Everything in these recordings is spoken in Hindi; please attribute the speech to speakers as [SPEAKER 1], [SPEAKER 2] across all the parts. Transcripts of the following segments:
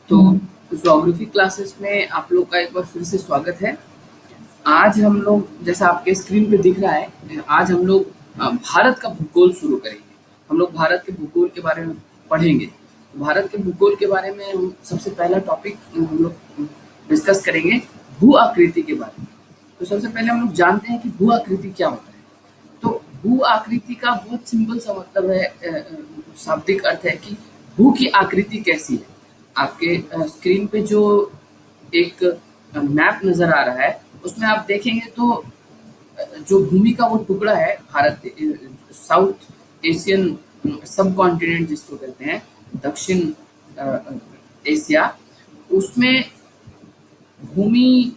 [SPEAKER 1] तो ज्योग्राफी क्लासेस में आप लोग का एक बार फिर से स्वागत है। आज हम लोग, जैसा आपके स्क्रीन पे दिख रहा है, आज हम लोग भारत का भूगोल शुरू करेंगे। हम लोग भारत के भूगोल के बारे में पढ़ेंगे। भारत के भूगोल के बारे में हम सबसे पहला टॉपिक हम लोग डिस्कस करेंगे भू आकृति के बारे में। तो सबसे पहले हम लोग जानते हैं कि भू आकृति क्या होता है। तो भू आकृति का बहुत सिंपल सा मतलब है, शाब्दिक अर्थ है कि भू की आकृति कैसी है। आपके स्क्रीन पे जो एक मैप नजर आ रहा है, उसमें आप देखेंगे तो जो भूमि का वो टुकड़ा है, भारत साउथ एशियन सब कॉन्टिनेंट जिसको कहते हैं, दक्षिण एशिया, उसमें भूमि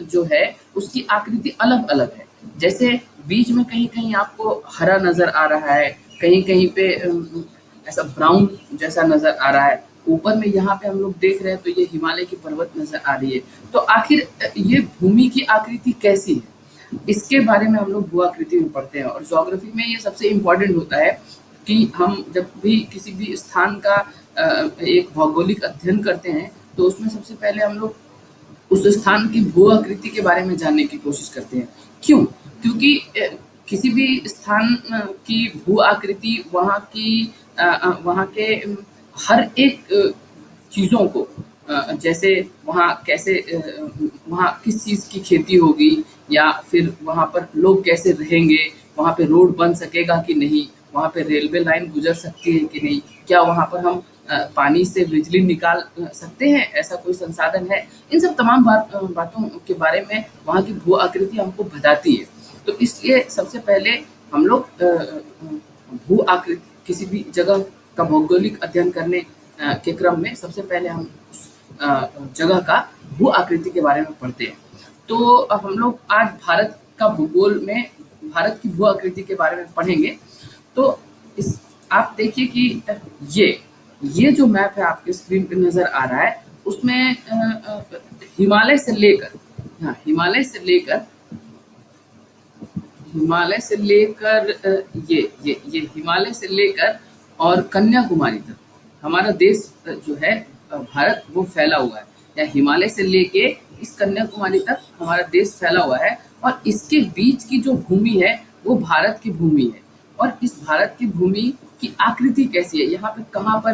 [SPEAKER 1] जो है उसकी आकृति अलग अलग है। जैसे बीच में कहीं कहीं आपको हरा नजर आ रहा है, कहीं कहीं पे ऐसा ब्राउन जैसा नजर आ रहा है। ऊपर में यहाँ पे हम लोग देख रहे हैं तो ये हिमालय की पर्वत नजर आ रही है। तो आखिर ये भूमि की आकृति कैसी है, इसके बारे में हम लोग भू आकृति में पढ़ते हैं। और ज्योग्राफी में ये सबसे इम्पोर्टेंट होता है कि हम जब भी किसी भी स्थान का एक भौगोलिक अध्ययन करते हैं तो उसमें सबसे पहले हम लोग उस स्थान की भू आकृति के बारे में जानने की कोशिश करते हैं। क्यों? क्योंकि किसी भी स्थान की भू आकृति वहाँ के हर एक चीज़ों को, जैसे वहाँ किस चीज़ की खेती होगी, या फिर वहाँ पर लोग कैसे रहेंगे, वहाँ पे रोड बन सकेगा कि नहीं, वहाँ पे रेलवे लाइन गुजर सकती है कि नहीं, क्या वहाँ पर हम पानी से बिजली निकाल सकते हैं, ऐसा कोई संसाधन है। इन सब तमाम बातों के बारे में वहाँ की भू आकृति हमको बताती है। तो इसलिए सबसे पहले हम लोग भू आकृति, किसी भी जगह का भौगोलिक अध्ययन करने के क्रम में सबसे पहले हम उस जगह का भू आकृति के बारे में पढ़ते हैं। तो हम लोग आज भारत का भूगोल में भारत की भू आकृति के बारे में पढ़ेंगे। तो इस आप देखिए कि ये जो मैप है आपके स्क्रीन पे नजर आ रहा है, उसमें हिमालय से लेकर, हाँ, ये हिमालय से लेकर और कन्याकुमारी तक हमारा देश जो है, भारत, वो फैला हुआ है। या हिमालय से लेके इस कन्याकुमारी तक हमारा देश फैला हुआ है। और इसके बीच की जो भूमि है वो भारत की भूमि है। और इस भारत की भूमि की आकृति कैसी है, यहाँ पे कहाँ पर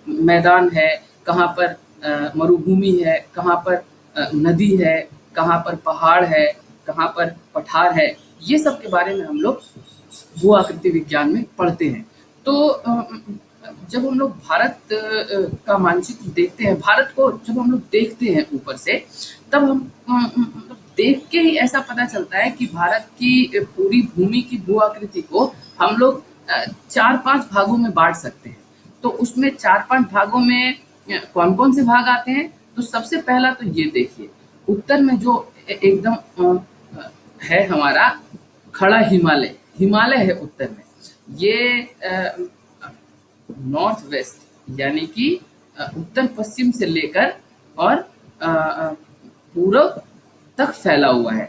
[SPEAKER 1] मैदान है, कहाँ पर मरुभूमि है, कहाँ पर नदी है, कहाँ पर पहाड़ है, कहाँ पर पठार है, ये सब के बारे में हम लोग भू आकृति विज्ञान में पढ़ते हैं। तो जब हम लोग भारत का मानचित्र देखते हैं, भारत को जब हम लोग देखते हैं ऊपर से, तब हम देख के ही ऐसा पता चलता है कि भारत की पूरी भूमि की भू आकृति को हम लोग 4-5 भागों में बांट सकते हैं। तो उसमें 4-5 भागों में कौन कौन से भाग आते हैं? तो सबसे पहला तो ये देखिए, उत्तर में जो एकदम है हमारा खड़ा हिमालय है उत्तर में। ये नॉर्थ वेस्ट यानी कि उत्तर पश्चिम से लेकर और पूर्व तक फैला हुआ है।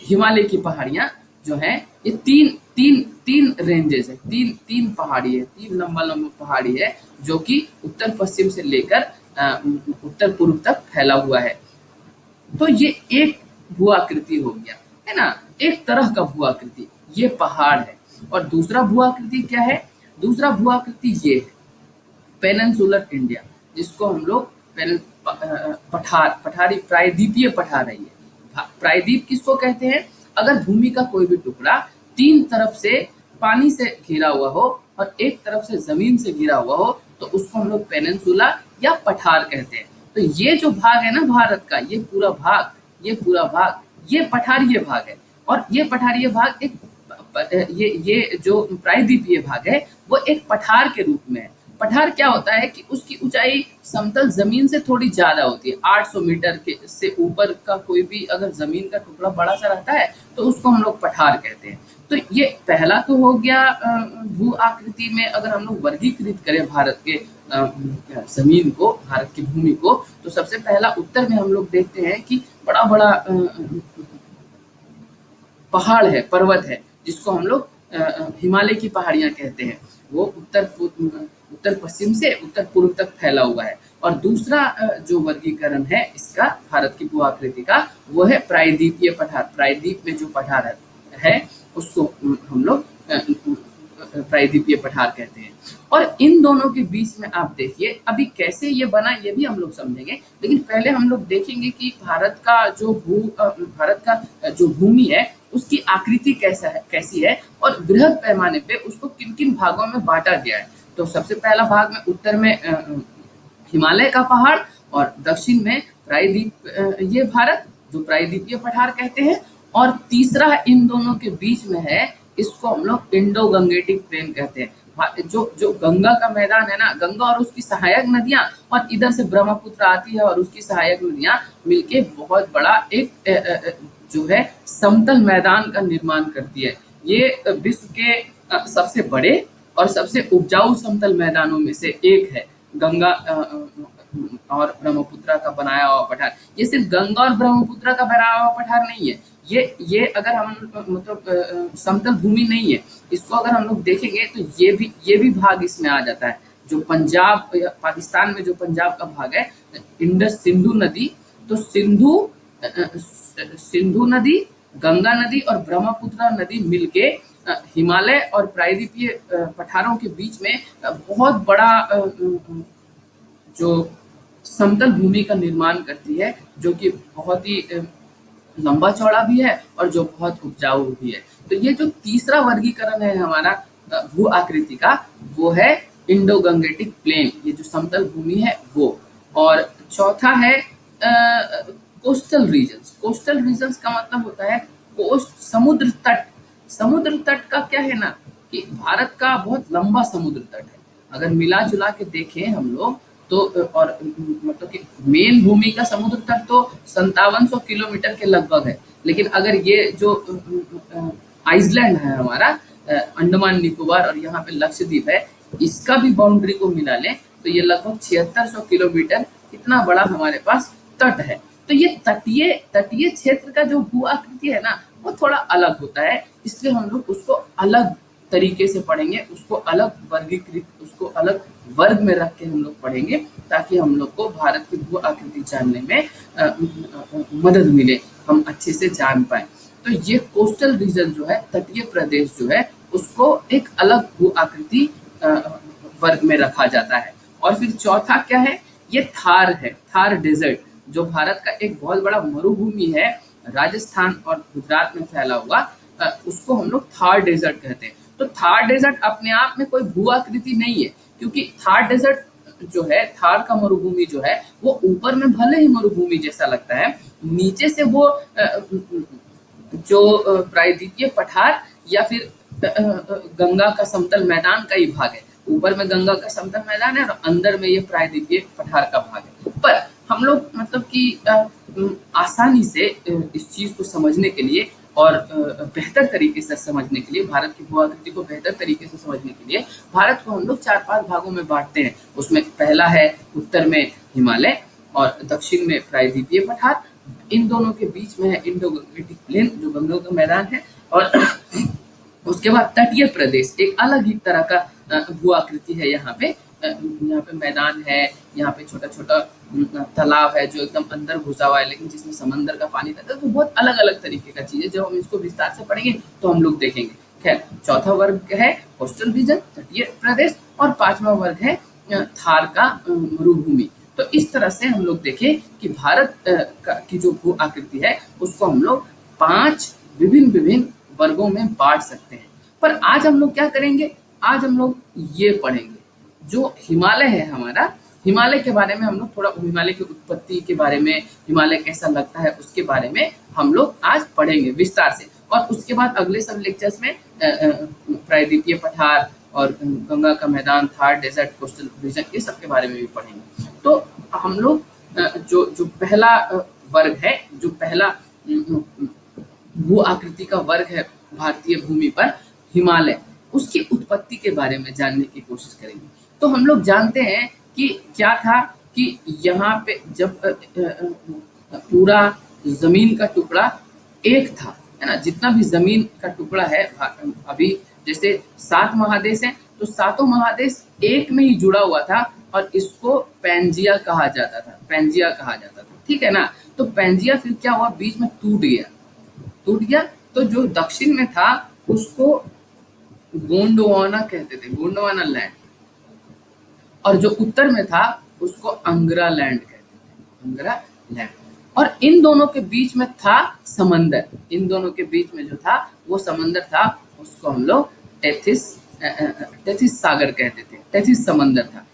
[SPEAKER 1] हिमालय की पहाड़ियां जो हैं, ये तीन रेंजेस है, तीन पहाड़ी है, तीन लंबा पहाड़ी है, जो कि उत्तर पश्चिम से लेकर उत्तर पूर्व तक फैला हुआ है। तो ये एक भू आकृति हो गया, है ना, एक तरह का भू आकृति, ये पहाड़ है। और दूसरा भू आकृति क्या है? दूसरा भू आकृति ये है पेनिनसुलर इंडिया, जिसको हम लोग पठारी प्रायद्वीपीय पठार है। ये प्रायद्वीप किसको कहते हैं? अगर भूमि का कोई भी टुकड़ा 3 तरफ से पानी से घिरा हुआ हो और एक तरफ से जमीन से घिरा हुआ हो, तो उसको हम लोग पेनिनसुला या पठार कहते हैं। तो ये जो भाग है ना भारत का, ये पूरा भाग ये पठारीय भाग है। और ये पठारीय भाग ये जो प्रायद्वीपीय भाग है वो एक पठार के रूप में है। पठार क्या होता है कि उसकी ऊंचाई समतल जमीन से थोड़ी ज्यादा होती है। 800 मीटर के से ऊपर का कोई भी अगर जमीन का टुकड़ा बड़ा सा रहता है तो उसको हम लोग पठार कहते हैं। तो ये पहला तो हो गया भू आकृति में। अगर हम लोग वर्गीकृत करें भारत के जमीन को, भारत की भूमि को, तो सबसे पहला उत्तर में हम लोग देखते हैं कि बड़ा बड़ा पहाड़ है, पर्वत है, जिसको हम लोग हिमालय की पहाड़ियां कहते हैं। वो उत्तर पश्चिम से उत्तर पूर्व तक फैला हुआ है। और दूसरा जो वर्गीकरण है इसका भारत की भू आकृति का, वो है प्रायद्वीपीय पठार। प्रायद्वीप में जो पठार है उसको हम लोग प्रायद्वीपीय पठार कहते हैं। और इन दोनों के बीच में आप देखिए अभी कैसे ये बना, ये भी हम लोग समझेंगे, लेकिन पहले हम लोग देखेंगे कि भारत का जो भूमि है उसकी आकृति कैसी है और बृहद पैमाने पे उसको किन किन भागों में बांटा गया है। तो सबसे पहला भाग में उत्तर में हिमालय का पहाड़ और दक्षिण में प्रायद्वीप, ये भारत जो प्रायद्वीपीय पठार कहते हैं। और तीसरा इन दोनों के बीच में है, इसको हम लोग इंडो गंगेटिक प्लेन कहते हैं। जो गंगा का मैदान है ना, गंगा और उसकी सहायक नदियां, और इधर से ब्रह्मपुत्र आती है और उसकी सहायक नदियां मिलके बहुत बड़ा एक जो है समतल मैदान का निर्माण करती है। ये विश्व के सबसे बड़े और सबसे उपजाऊ समतल मैदानों में से एक है, गंगा और ब्रह्मपुत्र का बनाया हुआ पठार। ये सिर्फ गंगा और ब्रह्मपुत्र का बनाया हुआ पठार नहीं है, ये अगर हम मतलब समतल भूमि नहीं है, इसको अगर हम लोग देखेंगे तो ये भी भाग इसमें आ जाता है। जो पंजाब, पाकिस्तान में जो पंजाब का भाग है, इंडस सिंधु नदी, तो सिंधु नदी, गंगा नदी और ब्रह्मपुत्र नदी मिलके हिमालय और प्रायद्वीपीय पठारों के बीच में बहुत बड़ा जो समतल भूमि का निर्माण करती है, जो कि बहुत ही लंबा चौड़ा भी है और जो बहुत उपजाऊ भी है। तो ये जो तीसरा वर्गीकरण है हमारा भू आकृति का, वो है इंडो गंगेटिक प्लेन, ये जो समतल भूमि है वो। और चौथा है कोस्टल रीजन्स। कोस्टल रीजन्स का मतलब होता है कोस्ट, समुद्र तट। समुद्र तट का क्या है ना कि भारत का बहुत लंबा समुद्र तट है। अगर मिला जुला के देखें हम लोग तो, और मतलब कि मेन भूमि का समुद्र तट तो 5700 किलोमीटर के लगभग है, लेकिन अगर ये जो आइसलैंड है हमारा, अंडमान निकोबार और यहाँ पे लक्षद्वीप है, इसका भी बाउंड्री को मिला लें तो ये लगभग 7600 किलोमीटर इतना बड़ा हमारे पास तट है। तो ये तटीय क्षेत्र का जो भू आकृति है ना, वो थोड़ा अलग होता है, इसलिए हम लोग उसको अलग तरीके से पढ़ेंगे, उसको अलग वर्गीकृत, उसको अलग वर्ग में रख के हम लोग पढ़ेंगे, ताकि हम लोग को भारत की भू आकृति जानने में मदद मिले, हम अच्छे से जान पाए। तो ये कोस्टल रीजन जो है, तटीय प्रदेश जो है, उसको एक अलग भू आकृति वर्ग में रखा जाता है। और फिर चौथा क्या है, ये थार है, थार डेजर्ट, जो भारत का एक बहुत बड़ा मरुभूमि है, राजस्थान और गुजरात में फैला हुआ, उसको हम लोग थार डेजर्ट कहते हैं। तो थार डेजर्ट अपने आप में कोई भू आकृति नहीं है, क्योंकि थार डेजर्ट जो है, थार का मरुभूमि जो है, वो ऊपर में भले ही मरुभूमि जैसा लगता है, नीचे से वो जो प्रायद्वीपीय पठार या फिर गंगा का समतल मैदान का ही भाग है। ऊपर में गंगा का समतल मैदान है और अंदर में ये प्रायद्वीपीय पठार का भाग है। पर हम लोग मतलब कि आसानी से इस चीज को समझने के लिए और बेहतर तरीके से समझने के लिए, भारत की भू आकृति को बेहतर तरीके से समझने के लिए भारत को हम लोग 4-5 भागों में बांटते हैं। उसमें पहला है उत्तर में हिमालय और दक्षिण में प्रायद्वीपीय पठार, इन दोनों के बीच में है इंडो गंगेटिक प्लेन जो गंगा का मैदान है, और उसके बाद तटीय प्रदेश एक अलग ही तरह का भू आकृति है। यहाँ पे मैदान है, यहाँ पे छोटा छोटा तालाब है जो एकदम अंदर घुसा हुआ है, लेकिन जिसमें समंदर का पानी रहता है। तो बहुत अलग अलग तरीके का चीज है, जब हम इसको विस्तार से पढ़ेंगे तो हम लोग देखेंगे। खैर, चौथा वर्ग है कोस्टल रीजन, तटीय प्रदेश, और पांचवा वर्ग है थार का मरुभूमि। तो इस तरह से हम लोग देखें कि भारत की जो भू आकृति है उसको हम लोग 5 विभिन्न वर्गों में बांट सकते हैं। पर आज हम लोग क्या करेंगे, आज हम लोग ये पढ़ेंगे जो हिमालय है हमारा, हिमालय के बारे में हम लोग थोड़ा, हिमालय की उत्पत्ति के बारे में, हिमालय कैसा लगता है उसके बारे में हम लोग आज पढ़ेंगे विस्तार से। और उसके बाद अगले सब लेक्चर्स में प्रायद्वीपीय पठार और गंगा का मैदान, थार डेजर्ट, कोस्टल रीजन, ये सब के बारे में भी पढ़ेंगे। तो हम लोग जो पहला वर्ग है, जो पहला भू आकृति का वर्ग है भारतीय भूमि पर, हिमालय, उसकी उत्पत्ति के बारे में जानने की कोशिश करेंगे। तो हम लोग जानते हैं कि क्या था कि यहाँ पे जब पूरा जमीन का टुकड़ा एक था, है ना, जितना भी जमीन का टुकड़ा है, अभी जैसे 7 महादेश हैं तो तो सातों महादेश एक में ही जुड़ा हुआ था और इसको पैंजिया कहा जाता था, पैंजिया कहा जाता था, ठीक है ना। तो पैंजिया फिर क्या हुआ, बीच में टूट गया, टूट गया। तो जो दक्षिण में था उसको गोंडवाना कहते थे, गोंडवाना लैंड, और जो उत्तर में था उसको अंगरा लैंड कहते थे, अंगरा लैंड। और इन दोनों के बीच में था समंदर, इन दोनों के बीच में जो था वो समंदर था, उसको हम लोग टेथिस टेथिस सागर कहते थे, टेथिस समंदर था।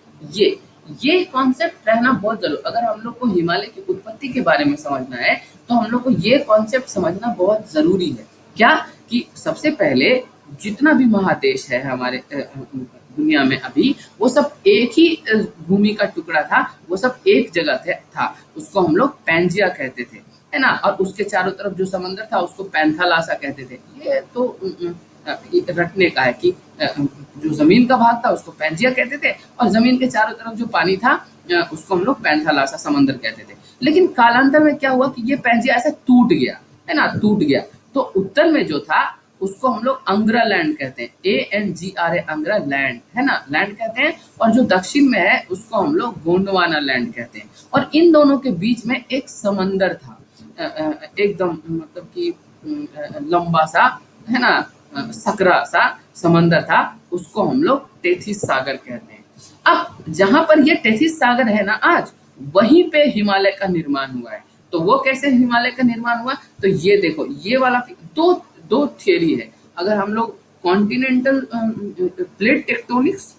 [SPEAKER 1] ये कॉन्सेप्ट रहना बहुत जरूरी, अगर हम लोग को हिमालय की उत्पत्ति के बारे में समझना है तो हम लोग को ये कॉन्सेप्ट समझना बहुत जरूरी है। क्या कि सबसे पहले जितना भी महादेश है हमारे दुनिया में अभी, वो सब एक ही भूमि का टुकड़ा था, वो सब एक जगह था, उसको हम लोग पैंजिया कहते थे, है ना। और उसके चारों तरफ जो समंदर था उसको पैंथालासा कहते थे। ये तो रटने का है कि जो जमीन का भाग था उसको पैंजिया कहते थे और जमीन के चारों तरफ जो पानी था उसको हम लोग पैंथालासा समंदर कहते थे। लेकिन कालांतर में क्या हुआ कि ये पैंजिया ऐसा टूट गया, है ना, टूट गया। तो उत्तर में जो था उसको हम लोग अंगरा लैंड कहते हैं, ANGRA, अंगरा लैंड, है ना, लैंड कहते हैं। और जो दक्षिण में है उसको हम लोग गोंडवाना लैंड कहते हैं। और इन दोनों के बीच में एक समंदर था, एकदम मतलब कि लंबा सा, है ना, सकरा सा समंदर था, उसको हम लोग टेथिस सागर कहते हैं। अब जहां पर ये टेथिस सागर है ना आज, वहीं पे हिमालय का निर्माण हुआ है। तो वो कैसे हिमालय का निर्माण हुआ, तो ये देखो, ये वाला दो थियरी है। अगर हम लोग कॉन्टिनेंटल प्लेट टेक्टोनिक्स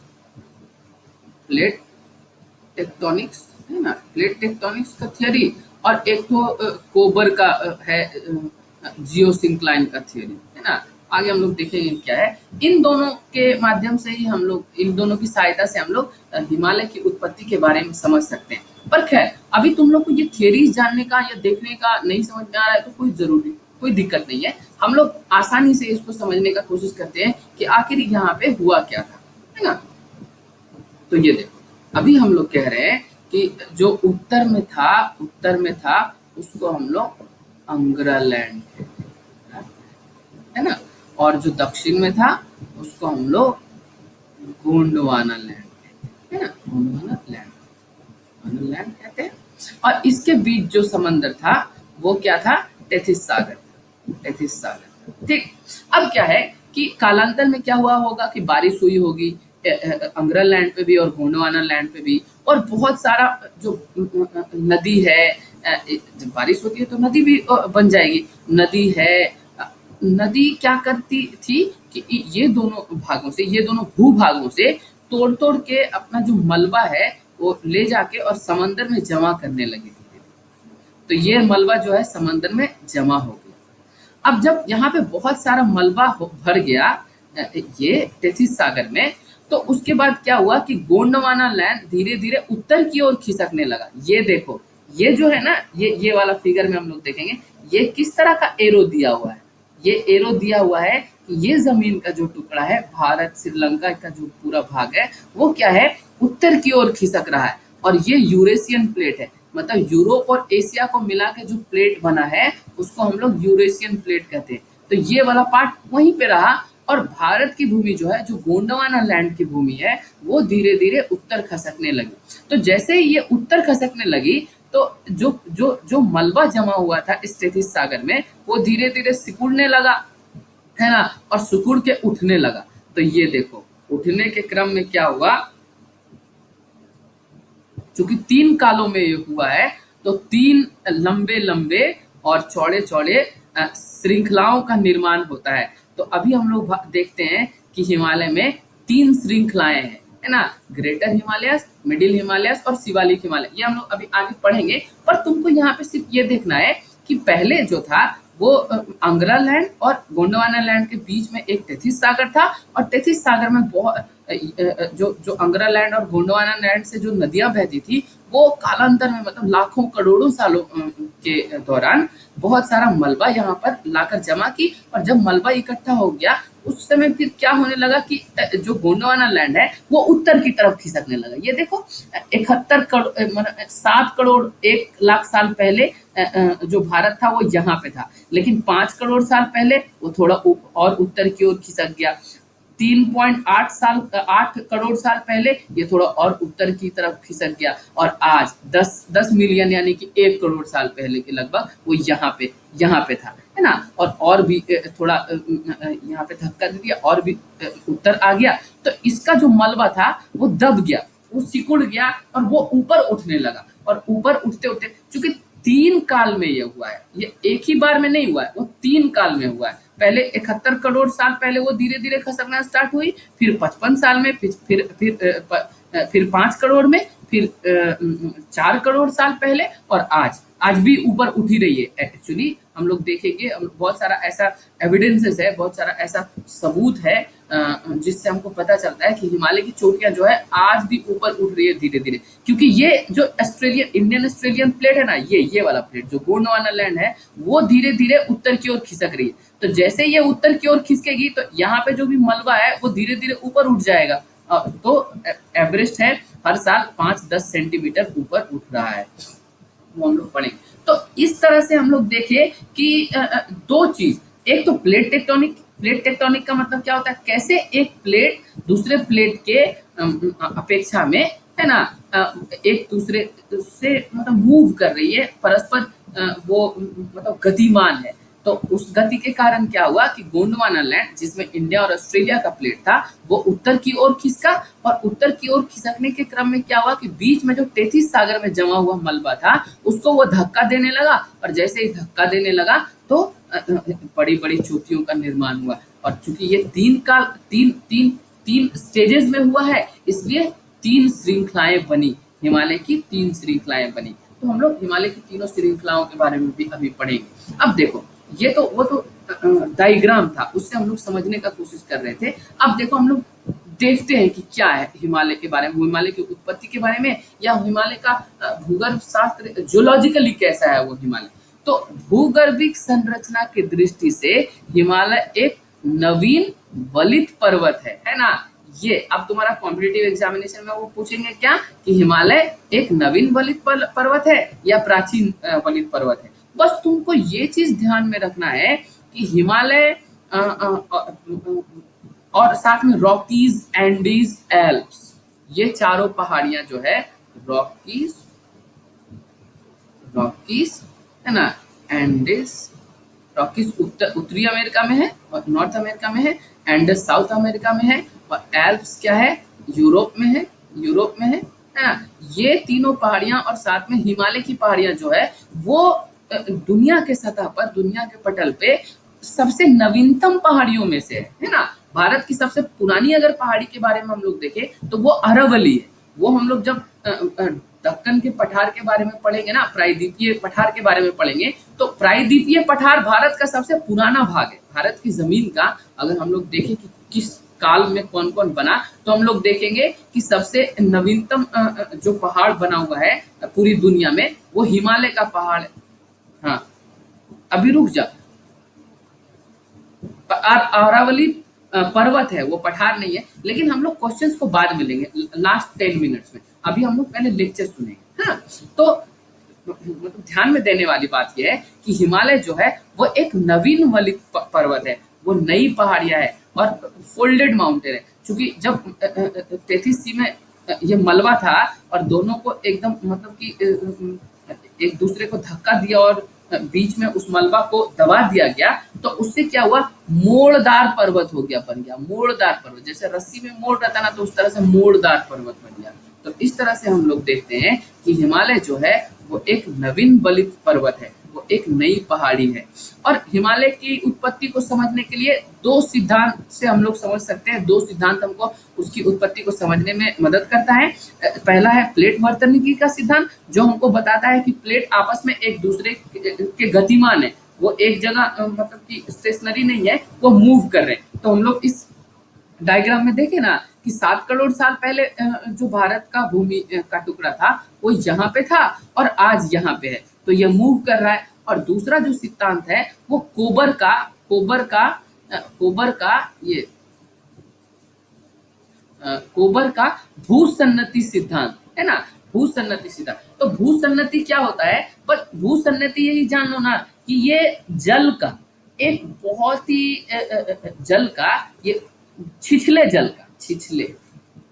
[SPEAKER 1] है ना, प्लेट टेक्टोनिक्स का थियरी, और एक तो कोबर का है जियोसिंक्लाइन का थियरी, है ना। आगे हम लोग देखेंगे क्या है। इन दोनों के माध्यम से ही हम लोग, इन दोनों की सहायता से हम लोग हिमालय की उत्पत्ति के बारे में समझ सकते हैं। पर खैर, अभी तुम लोग को ये थियरीज जानने का या देखने का नहीं समझ में आ रहा है तो कोई दिक्कत नहीं है। हम लोग आसानी से इसको समझने का कोशिश करते हैं कि आखिर यहाँ पे हुआ क्या था, है ना। तो ये देखो, अभी हम लोग कह रहे हैं कि जो उत्तर में था उसको हम लोग अंगरा लैंड कहते हैं, है ना। और जो दक्षिण में था उसको हम लोग गोंडवाना लैंड कहते हैं, है ना, गोंडवाना लैंड कहते हैं। और इसके बीच जो समंदर था वो क्या था, टेथिस सागर, टेथिस सागर, ठीक। अब क्या है कि कालांतर में क्या हुआ होगा कि बारिश हुई होगी अंगरा लैंड पे भी और गोंडवाना लैंड पे भी, और बहुत सारा जो नदी है, जब बारिश होती है तो नदी भी बन जाएगी, नदी है। नदी क्या करती थी कि ये दोनों भागों से, ये दोनों भूभागों से तोड़ तोड़ के अपना जो मलबा है वो ले जाके और समंदर में जमा करने लगी थी। तो ये मलबा जो है समंदर में जमा हो गया। अब जब यहाँ पे बहुत सारा मलबा भर गया ये टेथिस सागर में, तो उसके बाद क्या हुआ कि गोंडवाना लैंड धीरे धीरे उत्तर की ओर खिसकने लगा। ये देखो, ये जो है ना, ये वाला फिगर में हम लोग देखेंगे ये किस तरह का एरो दिया हुआ है। ये एरो दिया हुआ है कि ये जमीन का जो टुकड़ा है, भारत श्रीलंका का जो पूरा भाग है, वो क्या है, उत्तर की ओर खिसक रहा है। और ये यूरेशियन प्लेट है, मतलब यूरोप और एशिया को मिला के जो प्लेट बना है उसको हम लोग यूरेशियन प्लेट कहते हैं। तो ये वाला पार्ट वहीं पे रहा, और भारत की भूमि जो है, जो गोंडवाना लैंड की भूमि है, वो धीरे धीरे उत्तर खसकने लगी। तो जैसे ही ये उत्तर खसकने लगी तो जो जो जो मलबा जमा हुआ था इस टेथिस सागर में, वो धीरे धीरे सिकुड़ने लगा, है ना, और सिकुड़ के उठने लगा। तो ये देखो, उठने के क्रम में क्या हुआ, चूंकि 3 कालों में ये हुआ है तो 3 लंबे लंबे और चौड़े चौड़े श्रृंखलाओं का निर्माण होता है। तो अभी हम लोग देखते हैं कि हिमालय में 3 श्रृंखलाएं हैं, है ना, ग्रेटर हिमालयस, मिडिल हिमालयस और शिवालिक हिमालय। ये हम लोग अभी आगे पढ़ेंगे। पर तुमको यहाँ पे सिर्फ ये देखना है कि पहले जो था वो अंगरा लैंड और गोंडवाना लैंड के बीच में एक टेथिस सागर था, और टेथिस सागर में बहुत जो अंगरा लैंड और गोंडवाना लैंड से जो नदियां बहती थी, वो कालांतर में, मतलब लाखों करोड़ों सालों के दौरान बहुत सारा मलबा यहाँ पर लाकर जमा की। और जब मलबा इकट्ठा हो गया उस समय फिर क्या होने लगा कि जो गोंडवाना लैंड है वो उत्तर की तरफ खिसकने लगा। ये देखो, 71 करोड़ 7 करोड़ 1 लाख साल पहले जो भारत था वो यहाँ पे था, लेकिन 5 करोड़ साल पहले वो थोड़ा और उत्तर की ओर खिसक गया। 8 करोड़ साल पहले ये थोड़ा और उत्तर की तरफ खिसक गया, और आज 10 मिलियन यानी कि 1 करोड़ साल पहले के लगभग वो यहाँ पे था, है ना। और भी थोड़ा यहाँ पे धक्का दे दिया और भी उत्तर आ गया, तो इसका जो मलबा था वो दब गया, वो सिकुड़ गया और वो ऊपर उठने लगा, और ऊपर उठते उठते, चूंकि 3 काल में ये हुआ है, ये एक ही बार में नहीं हुआ है, वो 3 काल में हुआ है। पहले 71 करोड़ साल पहले वो धीरे धीरे खसकना स्टार्ट हुई, फिर 55 साल में, फिर 5 करोड़ में, फिर 4 करोड़ साल पहले, और आज भी ऊपर उठ ही रही है। एक्चुअली हम लोग देखेंगे, बहुत सारा ऐसा एविडेंसेस है, बहुत सारा ऐसा सबूत है जिससे हमको पता चलता है कि हिमालय की चोटियां जो है आज भी ऊपर उठ रही है धीरे धीरे, क्योंकि ये जो इंडियन ऑस्ट्रेलियन प्लेट है ना, ये वाला प्लेट जो गोंडवाना लैंड है, वो धीरे धीरे उत्तर की ओर खिसक रही है। तो जैसे ये उत्तर की ओर खिसकेगी तो यहाँ पे जो भी मलबा है वो धीरे धीरे ऊपर उठ जाएगा। तो एवरेस्ट है हर साल 5-10 सेंटीमीटर ऊपर उठ रहा है, वो हम लोग पढ़ेंगे। तो इस तरह से हम लोग देखें कि दो चीज, एक तो प्लेट टेक्टोनिक का मतलब क्या होता है, कैसे एक प्लेट दूसरे प्लेट के अपेक्षा में, है ना, एक दूसरे से मतलब मूव कर रही है, परस्पर वो मतलब गतिमान है। तो उस गति के कारण क्या हुआ कि गोंडवाना लैंड, जिसमें इंडिया और ऑस्ट्रेलिया का प्लेट था, वो उत्तर की ओर खिसका, और उत्तर की ओर खिसकने के क्रम में क्या हुआ कि बीच में जो तेथिस सागर में जमा हुआ मलबा था उसको वो धक्का देने लगा, और जैसे ही धक्का देने लगा तो बड़ी बड़ी चोटियों का निर्माण हुआ। और चूंकि ये तीन स्टेजेस में हुआ है, इसलिए 3 श्रृंखलाएं बनी, हिमालय की 3 श्रृंखलाएं बनी। तो हम लोग हिमालय की तीनों श्रृंखलाओं के बारे में भी अभी पढ़ेंगे। अब देखो, ये तो वो तो डायग्राम था, उससे हम लोग समझने का कोशिश कर रहे थे। अब देखो हम लोग देखते हैं कि क्या है हिमालय के बारे में, हिमालय की उत्पत्ति के बारे में, या हिमालय का भूगर्भ शास्त्र जियोलॉजिकली कैसा है वो हिमालय। तो भूगर्भिक संरचना की दृष्टि से हिमालय एक नवीन वलित पर्वत है ना। ये अब तुम्हारा कॉम्पिटिटिव एग्जामिनेशन में वो पूछेंगे क्या कि हिमालय एक नवीन वलित पर्वत है या प्राचीन वलित पर्वत है। बस तुमको ये चीज ध्यान में रखना है कि हिमालय और साथ में रॉकीज, एंडीज, एल्प्स, ये चारों पहाड़ियां जो है, रॉकीज है ना, एंडीज, रॉकीज उत्तरी अमेरिका में है और नॉर्थ अमेरिका में है, एंडीज साउथ अमेरिका में है, और एल्प्स क्या है, यूरोप में है ना। ये तीनों पहाड़ियां और साथ में हिमालय की पहाड़ियां जो है वो दुनिया के सतह पर, दुनिया के पटल पे सबसे नवीनतम पहाड़ियों में से है ना। भारत की सबसे पुरानी अगर पहाड़ी के बारे में हम लोग देखें तो वो अरावली है। वो हम लोग जब दक्कन के पठार के बारे में पढ़ेंगे ना, प्रायद्वीपीय पठार के बारे में पढ़ेंगे, तो प्रायद्वीपीय पठार भारत का सबसे पुराना भाग है। भारत की जमीन का अगर हम लोग देखें कि किस काल में कौन कौन बना, तो हम लोग देखेंगे कि सबसे नवीनतम जो पहाड़ बना हुआ है पूरी दुनिया में, वो हिमालय का पहाड़ है। हाँ, अभी रुक जा, अरावली पर्वत है, वो पठार नहीं है। लेकिन हम लोग क्वेश्चंस को बाद में लेंगे, लास्ट 10 मिनट्स में। अभी हम लोग पहले लेक्चर सुनेंगे। हाँ, तो मतलब ध्यान में देने वाली बात यह है कि हिमालय जो है वो एक नवीन वलित पर्वत है, वो नई पहाड़ियां है और फोल्डेड माउंटेन है। क्योंकि जब 33 में ये मलबा था और दोनों को एकदम मतलब कि एक दूसरे को धक्का दिया और बीच में उस मलबा को दबा दिया गया, तो उससे क्या हुआ, मोड़दार पर्वत हो गया, बन गया मोड़दार पर्वत। जैसे रस्सी में मोड़ रहता ना, तो उस तरह से मोड़दार पर्वत बन गया। तो इस तरह से हम लोग देखते हैं कि हिमालय जो है वो एक नवीन वलित पर्वत है, वो एक नई पहाड़ी है। और हिमालय की उत्पत्ति को समझने के लिए 2 सिद्धांत से हम लोग समझ सकते हैं। 2 सिद्धांत हमको उसकी उत्पत्ति को समझने में मदद करता है। पहला है प्लेट वर्तनिकी का सिद्धांत, जो हमको बताता है कि प्लेट आपस में एक दूसरे के गतिमान है, वो एक जगह मतलब कि स्टेशनरी नहीं है, वो मूव कर रहे हैं। तो हम लोग इस डायग्राम में देखे ना कि 7 करोड़ साल पहले जो भारत का भूमि का टुकड़ा था वो यहाँ पे था और आज यहाँ पे है, तो ये मूव कर रहा है। और दूसरा जो सिद्धांत है वो कोबर का भूसन्नति सिद्धांत है ना, भूसन्नति सिद्धांत। तो भूसन्नति क्या होता है, बस भूसन्नति यही जान लो ना कि ये जल का एक बहुत ही ये छिछले जल का, छिछले,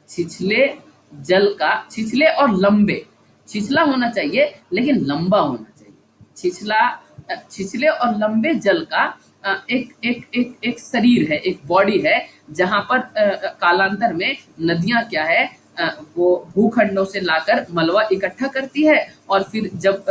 [SPEAKER 1] छिछले जल का, छिछले और लंबे, छिछला होना चाहिए लेकिन लंबा होना चाहिए, छिछला, छिछले और लंबे जल का एक एक एक एक शरीर है, एक बॉडी है, जहां पर कालांतर में नदियां क्या है, वो भूखंडों से लाकर मलबा इकट्ठा करती है, और फिर जब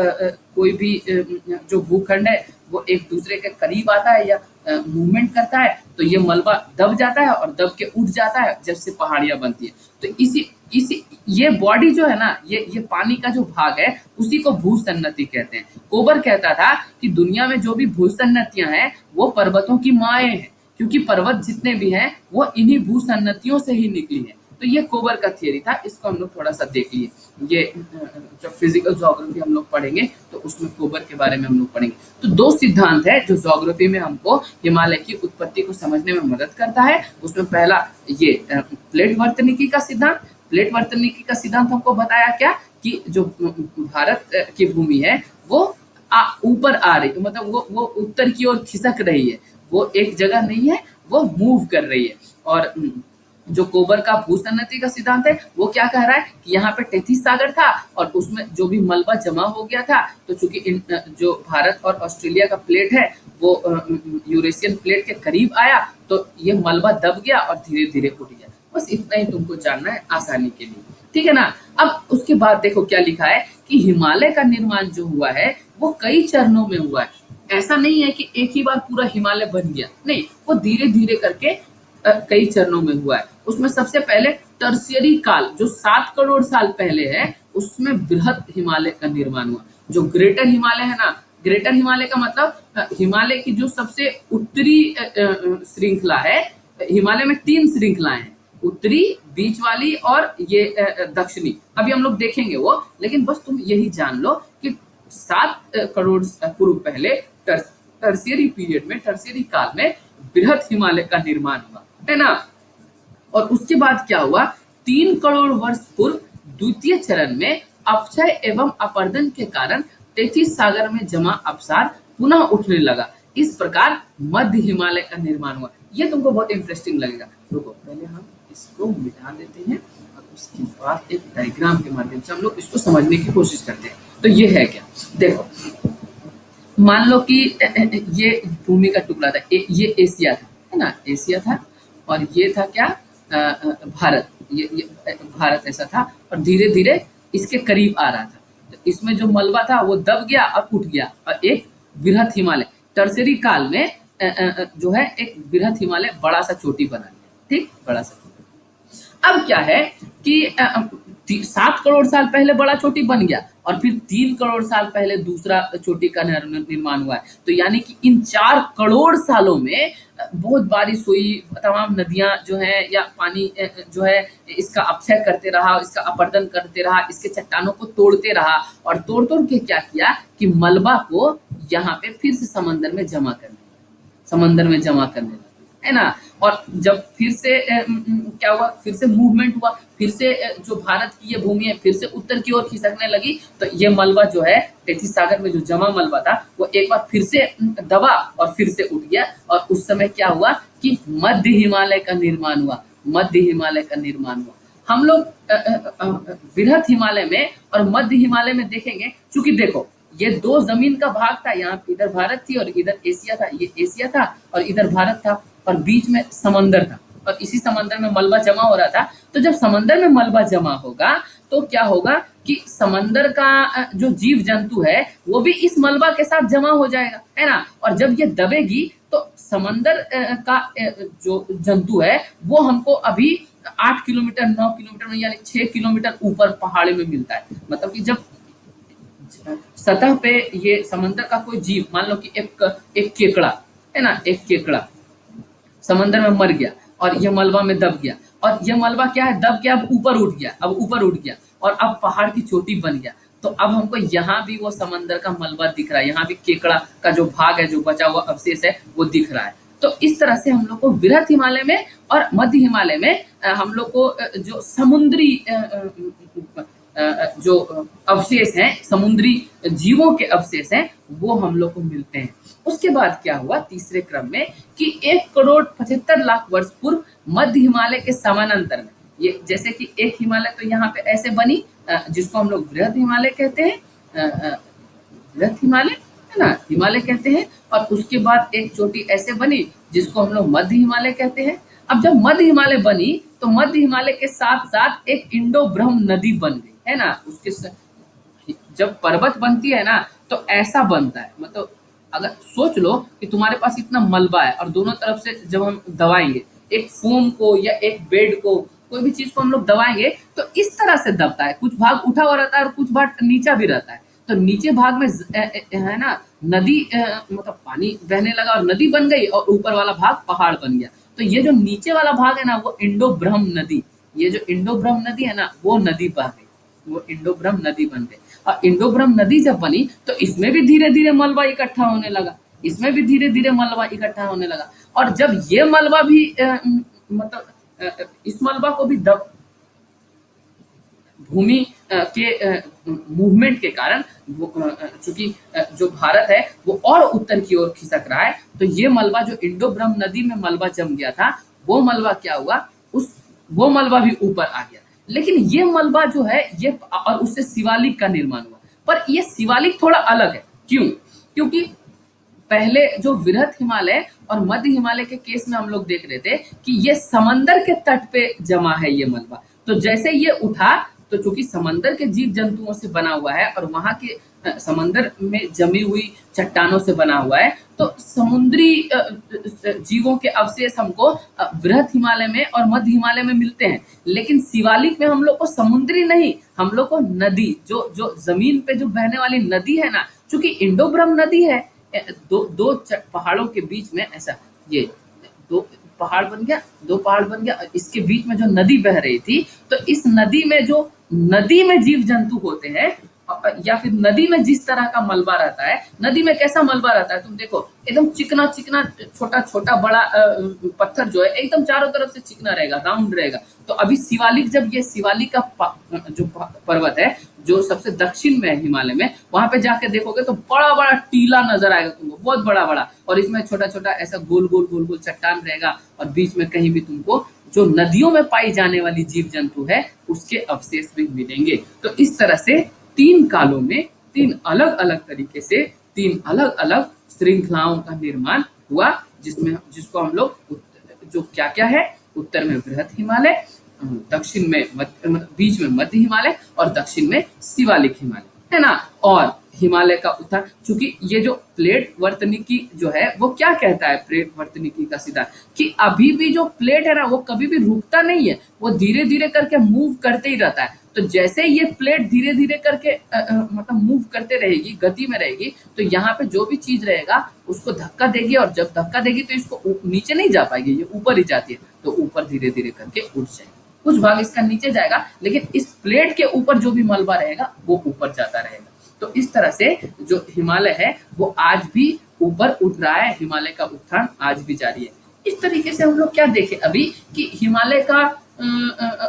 [SPEAKER 1] कोई भी जो भूखंड है वो एक दूसरे के करीब आता है या मूवमेंट करता है, तो ये मलबा दब जाता है और दब के उठ जाता है, जैसे पहाड़ियां बनती है। तो इसी ये बॉडी जो है ना, ये पानी का जो भाग है, उसी को भूसन्नति कहते हैं। कोबर कहता था कि दुनिया में जो भी भूसन्नतियां हैं वो पर्वतों की माएँ हैं, क्योंकि पर्वत जितने भी हैं वो इन्हीं भूसन्नतियों से ही निकली है। तो ये कोबर का थियरी था, इसको हम लोग थोड़ा सा देख लिए। ये जब फिजिकल ज्योग्राफी हम लोग पढ़ेंगे तो उसमें कोबर के बारे में हम लोग पढ़ेंगे। तो दो सिद्धांत है जो ज्योग्राफी में हमको हिमालय की उत्पत्ति को समझने में मदद करता है। उसमें पहला ये प्लेट वर्तनिकी का सिद्धांत, प्लेट वर्तनिकी का सिद्धांत हमको बताया क्या कि जो भारत की भूमि है वो ऊपर आ रही है, मतलब वो उत्तर की ओर खिसक रही है, वो एक जगह नहीं है, वो मूव कर रही है। और जो कोबर का भूसन्नति का सिद्धांत है वो क्या कह रहा है कि यहाँ पे टेथिस सागर था और उसमें जो भी मलबा जमा हो गया था, तो चूंकि जो भारत और ऑस्ट्रेलिया का प्लेट है वो यूरेशियन प्लेट के करीब आया, तो ये मलबा दब गया और धीरे धीरे उठ गया। बस इतना ही तुमको जानना है आसानी के लिए, ठीक है ना। अब उसके बाद देखो क्या लिखा है कि हिमालय का निर्माण जो हुआ है वो कई चरणों में हुआ है। ऐसा नहीं है कि एक ही बार पूरा हिमालय बन गया, नहीं, वो धीरे धीरे करके कई चरणों में हुआ है। उसमें सबसे पहले टर्शियरी काल जो 7 करोड़ साल पहले है, उसमें बृहत हिमालय का निर्माण हुआ। जो ग्रेटर हिमालय है ना, ग्रेटर हिमालय का मतलब हिमालय की जो सबसे उत्तरी श्रृंखला है, हिमालय में 3 श्रृंखलाएं हैं, उत्तरी, बीच वाली और ये दक्षिणी। अभी हम लोग देखेंगे वो, लेकिन बस तुम यही जान लो कि 7 करोड़ पूर्व पहले टर्शियरी पीरियड में, टर्शियरी काल में बृहत हिमालय का निर्माण हुआ, है ना। और उसके बाद क्या हुआ, 3 करोड़ वर्ष पूर्व द्वितीय चरण में अपक्षय एवं अपर्दन के कारण टेथिस सागर में जमा अपसार पुनः उठने लगा। इस प्रकार मध्य हिमालय का निर्माण हुआ। ये तुमको बहुत इंटरेस्टिंग लगेगा। रुको, पहले हम इसको मिटा देते हैं और उसके बाद एक डायग्राम के माध्यम से हम लोग इसको समझने की कोशिश करते हैं। तो ये है क्या, देखो, मान लो कि ये भूमि का टुकड़ा था, ये एशिया था, है ना, एशिया था, और ये था क्या, भारत, ये भारत ऐसा था, और धीरे धीरे इसके करीब आ रहा था। तो इसमें जो मलबा था वो दब गया और उठ गया, और एक बृहत हिमालय टर्शियरी काल में जो है एक बृहत हिमालय बड़ा सा चोटी बना लिया, ठीक, बड़ा सा चोटी। अब क्या है कि 7 करोड़ साल पहले बड़ा चोटी बन गया और फिर 3 करोड़ साल पहले दूसरा चोटी का निर्माण हुआ है। तो यानी कि इन 4 करोड़ सालों में बहुत बारिश हुई, तमाम नदियां जो है या पानी जो है इसका अपक्षय करते रहा, इसका अपर्दन करते रहा, इसके चट्टानों को तोड़ते रहा, और तोड़ तोड़ के क्या किया कि मलबा को यहाँ पे फिर से समंदर में जमा करने लगा, है ना। और जब फिर से क्या हुआ, फिर से मूवमेंट हुआ, फिर से जो भारत की ये भूमि है फिर से उत्तर की ओर खिसकने लगी, तो ये मलबा जो है टेथिस सागर में जो जमा मलबा था वो एक बार फिर से दबा और फिर से उठ गया, और उस समय क्या हुआ कि मध्य हिमालय का निर्माण हुआ, मध्य हिमालय का निर्माण हुआ। हम लोग बृहत हिमालय में और मध्य हिमालय में देखेंगे, चूंकि देखो ये 2 जमीन का भाग था, यहाँ इधर भारत थी और इधर एशिया था, ये एशिया था और इधर भारत था, और बीच में समंदर था, और इसी समंदर में मलबा जमा हो रहा था। तो जब समंदर में मलबा जमा होगा तो क्या होगा कि समंदर का जो जीव जंतु है वो भी इस मलबा के साथ जमा हो जाएगा, है ना। और जब ये दबेगी तो समंदर का जो जंतु है वो हमको अभी 8 किलोमीटर 9 किलोमीटर में यानी 6 किलोमीटर ऊपर पहाड़ी में मिलता है। मतलब कि जब सतह पे ये समंदर का कोई जीव, मान लो कि एक केकड़ा है ना, एक केकड़ा समंदर में मर गया और ये मलबा में दब गया, और ये मलबा क्या है, दब के अब ऊपर उठ गया और अब पहाड़ की चोटी बन गया। तो अब हमको यहाँ भी वो समंदर का मलबा दिख रहा है, यहाँ भी केकड़ा का जो भाग है, जो बचा हुआ अवशेष है वो दिख रहा है। तो इस तरह से हम लोग को बृहत हिमालय में और मध्य हिमालय में हम लोग को जो समुद्री जो अवशेष हैं, समुद्री जीवों के अवशेष हैं, वो हम लोग को मिलते हैं। उसके बाद क्या हुआ तीसरे क्रम में कि 1,75,00,000 वर्ष पूर्व मध्य हिमालय के समानांतर में, ये जैसे कि एक हिमालय तो यहाँ पे ऐसे बनी जिसको हम लोग वृहद हिमालय कहते हैं, वृहद हिमालय है ना, हिमालय कहते हैं। और उसके बाद एक चोटी ऐसे बनी जिसको हम लोग मध्य हिमालय कहते हैं। अब जब मध्य हिमालय बनी तो मध्य हिमालय के साथ साथ एक इंडो ब्रह्म नदी बन गई है ना। जब पर्वत बनती है ना तो ऐसा बनता है, मतलब अगर सोच लो कि तुम्हारे पास इतना मलबा है और दोनों तरफ से जब हम दबाएंगे एक फोम को या एक बेड को, कोई भी चीज को हम लोग दबाएंगे तो इस तरह से दबता है, कुछ भाग उठा हुआ रहता है और कुछ भाग नीचा भी रहता है। तो नीचे भाग में है ना नदी, मतलब पानी बहने लगा और नदी बन गई, और ऊपर वाला भाग पहाड़ बन गया। तो ये जो नीचे वाला भाग है ना वो इंडो ब्रह्म नदी, ये जो इंडो ब्रह्म नदी है ना वो नदी बह गई, वो इंडो ब्रह्म नदी बन गई। और इंडो ब्रह्म नदी जब बनी तो इसमें भी धीरे धीरे मलबा इकट्ठा होने लगा, इसमें भी धीरे धीरे मलबा इकट्ठा होने लगा। और जब ये मलबा भी मतलब इस मलबा को भी दब भूमि के मूवमेंट के कारण, चूंकि जो भारत है वो और उत्तर की ओर खिसक रहा है, तो ये मलबा जो इंडो ब्रह्म नदी में मलबा जम गया था वो मलबा क्या हुआ, वो मलबा भी ऊपर आ गया। लेकिन ये मलबा जो है ये, और उससे शिवालिक का निर्माण हुआ। पर ये शिवालिक थोड़ा अलग है, क्यों? क्योंकि पहले जो वृहद हिमालय और मध्य हिमालय के केस में हम लोग देख रहे थे कि ये समंदर के तट पे जमा है ये मलबा। तो जैसे ये उठा तो चूंकि समंदर के जीव जंतुओं से बना हुआ है और वहां के समंदर में जमी हुई चट्टानों से बना हुआ है, तो समुद्री जीवों के अवशेष हमको वृहद हिमालय में और मध्य हिमालय में मिलते हैं। लेकिन शिवालिक में हम लोग को समुद्री नहीं, हम लोग को नदी, जो जो जमीन पे जो बहने वाली नदी है ना, चूंकि इंडो ब्रह्म नदी है, दो पहाड़ों के बीच में ऐसा ये दो पहाड़ बन गया, दो पहाड़ बन गया, इसके बीच में जो नदी बह रही थी, तो इस नदी में जो नदी में जीव जंतु होते हैं या फिर नदी में जिस तरह का मलबा रहता है, नदी में कैसा मलबा रहता है तुम देखो, एकदम चिकना चिकना छोटा छोटा बड़ा पत्थर जो है एकदम चारों तरफ से चिकना रहेगा, राउंड रहेगा। तो अभी शिवालिक, जब ये शिवालिक का जो पर्वत है जो सबसे दक्षिण में है हिमालय में, वहां पे जाके देखोगे तो बड़ा बड़ा टीला नजर आएगा तुमको, बहुत बड़ा बड़ा, और इसमें छोटा छोटा ऐसा गोल गोल गोल गोल चट्टान रहेगा, और बीच में कहीं भी तुमको जो नदियों में पाई जाने वाली जीव जंतु है उसके अवशेष भी मिलेंगे। तो इस तरह से 3 कालों में 3 अलग अलग तरीके से 3 अलग अलग श्रृंखलाओं का निर्माण हुआ, जिसको हम लोग जो क्या क्या है, उत्तर में वृहद हिमालय, दक्षिण में बीच में मध्य हिमालय और दक्षिण में शिवालिक हिमालय है ना। और हिमालय का उत्तर, चूंकि ये जो प्लेट वर्तनिकी जो है वो क्या कहता है, प्लेट वर्तनिकी का सिद्धांत, कि अभी भी जो प्लेट है ना वो कभी भी रुकता नहीं है, वो धीरे धीरे करके मूव करते ही रहता है। तो जैसे ये प्लेट धीरे धीरे करके मतलब मूव करते रहेगी, गति में रहेगी, तो यहाँ पे जो भी चीज रहेगा उसको धक्का देगी, और जब धक्का देगी तो इसको नीचे नहीं जा पाएगी, ये ऊपर ही जाती है, तो ऊपर धीरे धीरे करके उठ जाएगी। कुछ भाग इसका नीचे जाएगा, लेकिन इस प्लेट के ऊपर जो भी मलबा रहेगा वो ऊपर जाता रहेगा। तो इस तरह से जो हिमालय है वो आज भी ऊपर उठ रहा है, हिमालय का उत्थान आज भी जारी है। इस तरीके से हम लोग क्या देखे अभी कि हिमालय का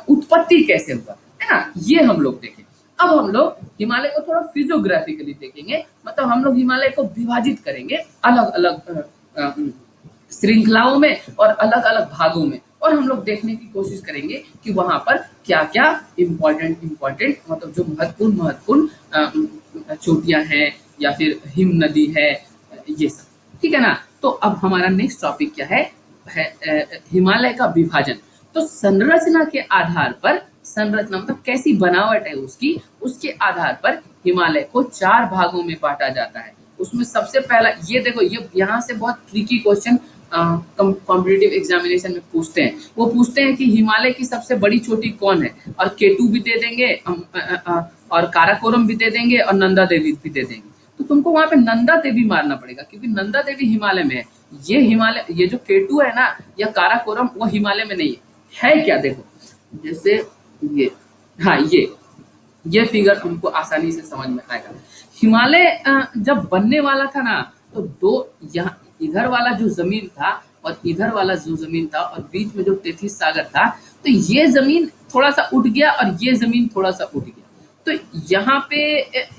[SPEAKER 1] उत्पत्ति कैसे हुआ है ना, ये हम लोग देखें। अब हम लोग हिमालय को थोड़ा फिजियोग्राफिकली देखेंगे, मतलब हम लोग हिमालय को विभाजित करेंगे अलग अलग श्रृंखलाओं में और अलग अलग भागों में, और हम लोग देखने की कोशिश करेंगे कि वहां पर क्या क्या इम्पोर्टेंट मतलब जो महत्वपूर्ण चोटियां हैं या फिर हिम नदी है, ये सब, ठीक है ना। तो अब हमारा नेक्स्ट टॉपिक क्या है, हिमालय का विभाजन। तो संरचना के आधार पर, संरचना मतलब कैसी बनावट है उसकी, उसके आधार पर हिमालय को 4 भागों में बांटा जाता है। उसमें सबसे पहला ये देखो, ये यहाँ से बहुत ट्रिकी क्वेश्चन कॉम्पिटिटिव एग्जामिनेशन में पूछते हैं। वो पूछते हैं कि हिमालय की सबसे बड़ी चोटी कौन है, और केटू भी दे देंगे और काराकोरम भी दे देंगे और नंदा देवी भी दे देंगे। तो तुमको वहां पे नंदा देवी मारना पड़ेगा, क्योंकि नंदा देवी हिमालय में है। ये हिमालय, ये जो केटू है ना या काराकोरम, वो हिमालय में नहीं है क्या, देखो जैसे ये, हाँ ये फिगर हमको आसानी से समझ में आएगा। हिमालय जब बनने वाला था ना, तो दो यहाँ इधर वाला जो जमीन था और इधर वाला जो जमीन था और बीच में जो तेथिस सागर था, तो ये जमीन थोड़ा सा उठ गया और ये जमीन थोड़ा सा उठ गया। तो यहाँ पे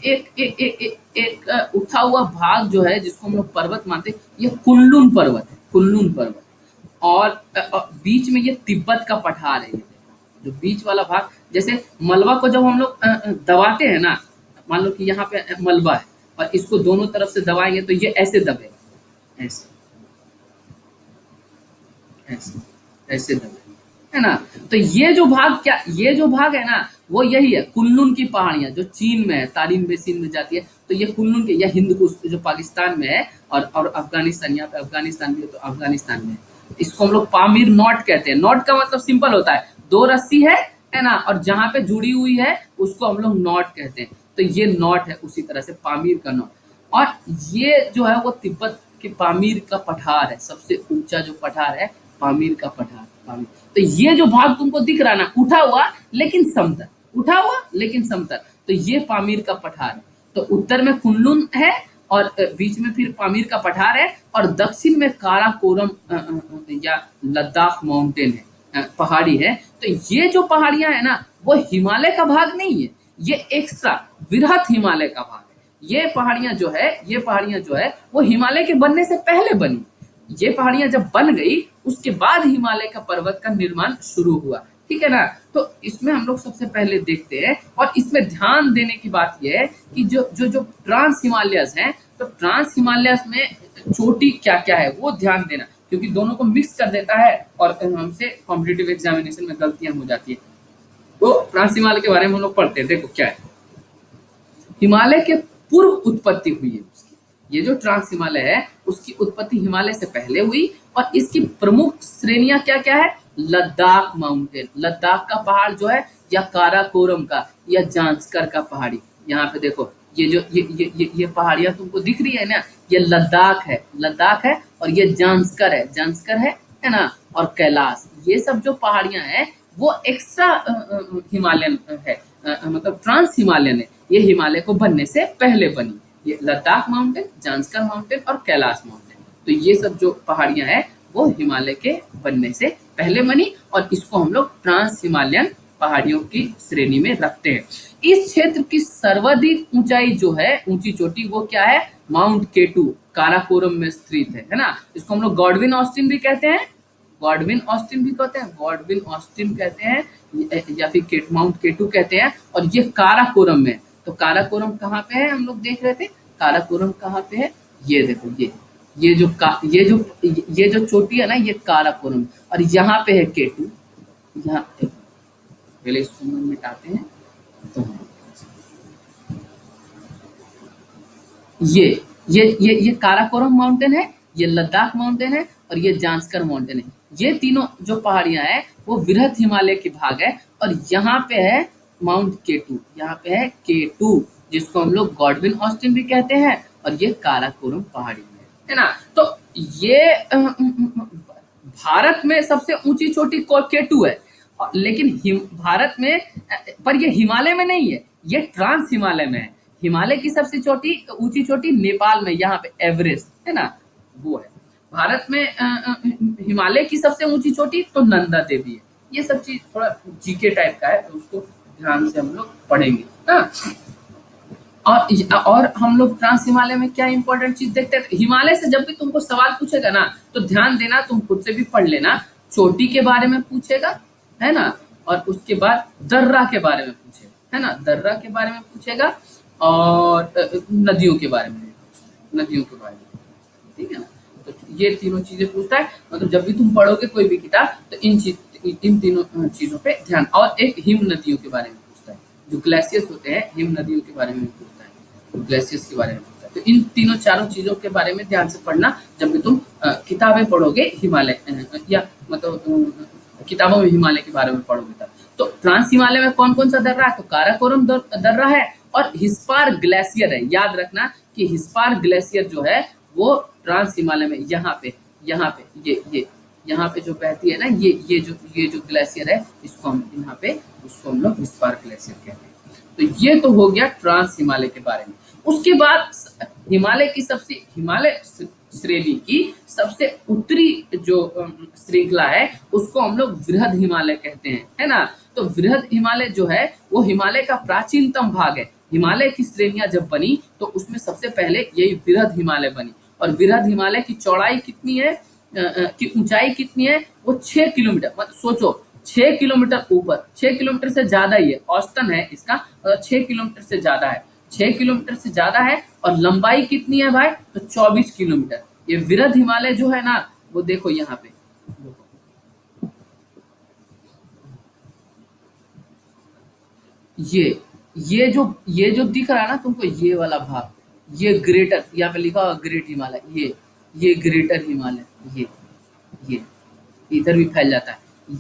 [SPEAKER 1] एक उठा हुआ भाग जो है जिसको हम लोग पर्वत मानते हैं, ये कुनलुन पर्वत है, कुनलुन पर्वत। और बीच में ये तिब्बत का पठार है। ये जो बीच वाला भाग, जैसे मलबा को जब हम लोग दबाते हैं ना, मान लो कि यहाँ पे मलबा है और इसको दोनों तरफ से दबाएंगे तो ये ऐसे दबेगा, ऐसे ऐसे ऐसे दबेगा, है ना। तो ये जो भाग क्या, ये जो भाग है ना वो यही है, कुनलुन की पहाड़ियां जो चीन में है, तारिम बेसिन में जाती है। तो ये कुनलुन के, या हिंद कुश जो पाकिस्तान में है, और अफगानिस्तान, यहाँ पे अफगानिस्तान भी है तो अफगानिस्तान में है। इसको हम लोग पामीर नॉट कहते हैं। नॉट का मतलब सिंपल होता है, दो रस्सी है ना, और जहां पे जुड़ी हुई है उसको हम लोग नॉट कहते हैं। तो ये नॉट है, उसी तरह से पामीर का नॉट। और ये जो है वो तिब्बत के पामीर का पठार है, सबसे ऊंचा जो पठार है पामीर का पठार, पामीर। तो ये जो भाग तुमको दिख रहा ना, उठा हुआ लेकिन समतल, उठा हुआ लेकिन समतल, तो ये पामीर का पठार है। तो उत्तर में कुनलुन है और बीच में फिर पामीर का पठार है, और दक्षिण में काराकोरम या लद्दाख माउंटेन है, पहाड़ी है। तो ये जो पहाड़ियां है ना वो हिमालय का भाग नहीं है, ये एक्स्ट्रा वृहत हिमालय का भाग है। ये पहाड़ियां जो है, ये पहाड़ियां जो है वो हिमालय के बनने से पहले बनी। ये पहाड़ियां जब बन गई उसके बाद हिमालय का पर्वत का निर्माण शुरू हुआ, ठीक है ना। तो इसमें हम लोग सबसे पहले देखते हैं, और इसमें ध्यान देने की बात यह है कि जो जो जो ट्रांस हिमालयस हैं, तो ट्रांस हिमालयस में चोटी क्या क्या है वो ध्यान देना, क्योंकि दोनों को मिक्स कर देता है और हमसे कॉम्पिटिटिव एग्जामिनेशन में गलतियां हो जाती है। तो ट्रांस हिमालय के बारे में हम लोग पढ़ते हैं। देखो क्या है, हिमालय के पूर्व उत्पत्ति हुई है उसकी। ये जो ट्रांस हिमालय है उसकी उत्पत्ति हिमालय से पहले हुई, और इसकी प्रमुख श्रेणियां क्या क्या है, लद्दाख माउंटेन, लद्दाख का पहाड़ जो है, या काराकोरम का, या जांस्कर का पहाड़ी। यहाँ पे देखो ये जो ये पहाड़ियां तुमको दिख रही है ना, ये लद्दाख है, लद्दाख है, और ये जांस्कर है, जांस्कर है ना, और कैलाश। ये सब जो पहाड़ियां हैं वो एक्स्ट्रा हिमालयन है, मतलब ट्रांस हिमालयन है। ये हिमालय को बनने से पहले बनी, ये लद्दाख माउंटेन, जांस्कर माउंटेन और कैलाश माउंटेन। तो ये सब जो पहाड़ियां हैं वो हिमालय के बनने से पहले बनी, और इसको हम लोग ट्रांस हिमालयन पहाड़ियों की श्रेणी में रखते हैं। इस क्षेत्र की सर्वाधिक ऊंचाई जो है, ऊंची चोटी, वो क्या है, माउंट केटू, काराकोरम में स्थित है ना। इसको हम लोग गॉडविन ऑस्टिन भी कहते हैं, गॉडविन ऑस्टिन भी कहते हैं, गॉडविन ऑस्टिन कहते हैं, या फिर माउंट केटू कहते हैं। और ये काराकोरम में, तो काराकोरम कहाँ पे है, हम लोग देख रहे थे, काराकोरम कहाँ पे है, ये देखो ये जो चोटी है ना, ये काराकोरम, और यहाँ पे है केटू। यहाँ पहले इसको हम मिटाते हैं, तो ये काराकोरम माउंटेन है, ये लद्दाख माउंटेन है, और ये जांस्कर माउंटेन है। ये तीनों जो पहाड़ियां हैं वो वृहत हिमालय की भाग है। और यहाँ पे है माउंट केटू, यहाँ पे है केटू, जिसको हम लोग गॉडविन ऑस्टिन भी कहते हैं, और ये काराकोरम पहाड़ी है ना। तो ये भारत में सबसे ऊंची चोटी केटू है, लेकिन भारत में, पर ये हिमालय में नहीं है, ये ट्रांस हिमालय में है। हिमालय की सबसे ऊंची चोटी नेपाल में, यहाँ पे एवरेस्ट है ना, वो है। भारत में हिमालय की सबसे ऊंची चोटी तो नंदा देवी है। ये सब चीज थोड़ा जीके टाइप का है, तो उसको ध्यान से हम लोग पढ़ेंगे ना। और हम लोग ट्रांस हिमालय में क्या इंपॉर्टेंट चीज देखते हैं, हिमालय से जब भी तुमको सवाल पूछेगा ना तो ध्यान देना, तुम खुद से भी पढ़ लेना, चोटी के बारे में पूछेगा, है ना, और उसके बाद दर्रा के बारे में पूछेगा, है ना, दर्रा के बारे में पूछेगा, और नदियों के बारे में, नदियों के बारे में, ठीक है ना। तो ये तीनों चीजें पूछता है, मतलब जब भी तुम पढ़ोगे कोई भी किताब तो इन तीनों चीजों पे ध्यान। और एक हिम नदियों के बारे में पूछता है, जो ग्लेशियर्स होते हैं, हिम नदियों के बारे में पूछता है, ग्लेशियर्स के बारे में पूछता है। तो इन तीनों चारों चीजों के बारे में ध्यान से पढ़ना जब भी तुम किताबें पढ़ोगे हिमालय, या मतलब किताबों में हिमालय के बारे में पढ़ोगे। तो ट्रांस हिमालय में कौन कौन सा दर्रा है, तो काराकोरम दर्रा है, और हिस्पार ग्लेशियर है। याद रखना कि हिस्पार ग्लेशियर जो है वो ट्रांस हिमालय में, यहाँ पे ये यहाँ पे जो बहती है ना, ये जो ग्लेशियर है, इसको हम यहाँ पे, उसको हम लोग हिस्पार ग्लेशियर कहते हैं। तो ये तो हो गया ट्रांस हिमालय के बारे में। उसके बाद हिमालय श्रेणी की सबसे उत्तरी जो श्रृंखला है उसको हम लोग वृहद हिमालय कहते हैं, है ना। तो वृहद हिमालय जो है वो हिमालय का प्राचीनतम भाग है। हिमालय की श्रेणियां जब बनी तो उसमें सबसे पहले यही वृहद हिमालय बनी। और वृहद हिमालय की चौड़ाई कितनी है, की ऊंचाई कितनी है, वो 6 किलोमीटर। मतलब सोचो 6 किलोमीटर ऊपर, 6 किलोमीटर से ज्यादा ही है, औसतन है इसका, 6 किलोमीटर से ज्यादा है, 6 किलोमीटर से ज्यादा है। और लंबाई कितनी है भाई, तो 24 किलोमीटर। ये वृहद हिमालय जो है ना, वो देखो यहाँ पे, ये ये जो दिख रहा है ना तुमको, ये वाला भाग, ये ग्रेटर, यहाँ पे लिखा हुआ ग्रेट हिमालय, ये ग्रेटर हिमालय, ये इधर भी फैल जाता है,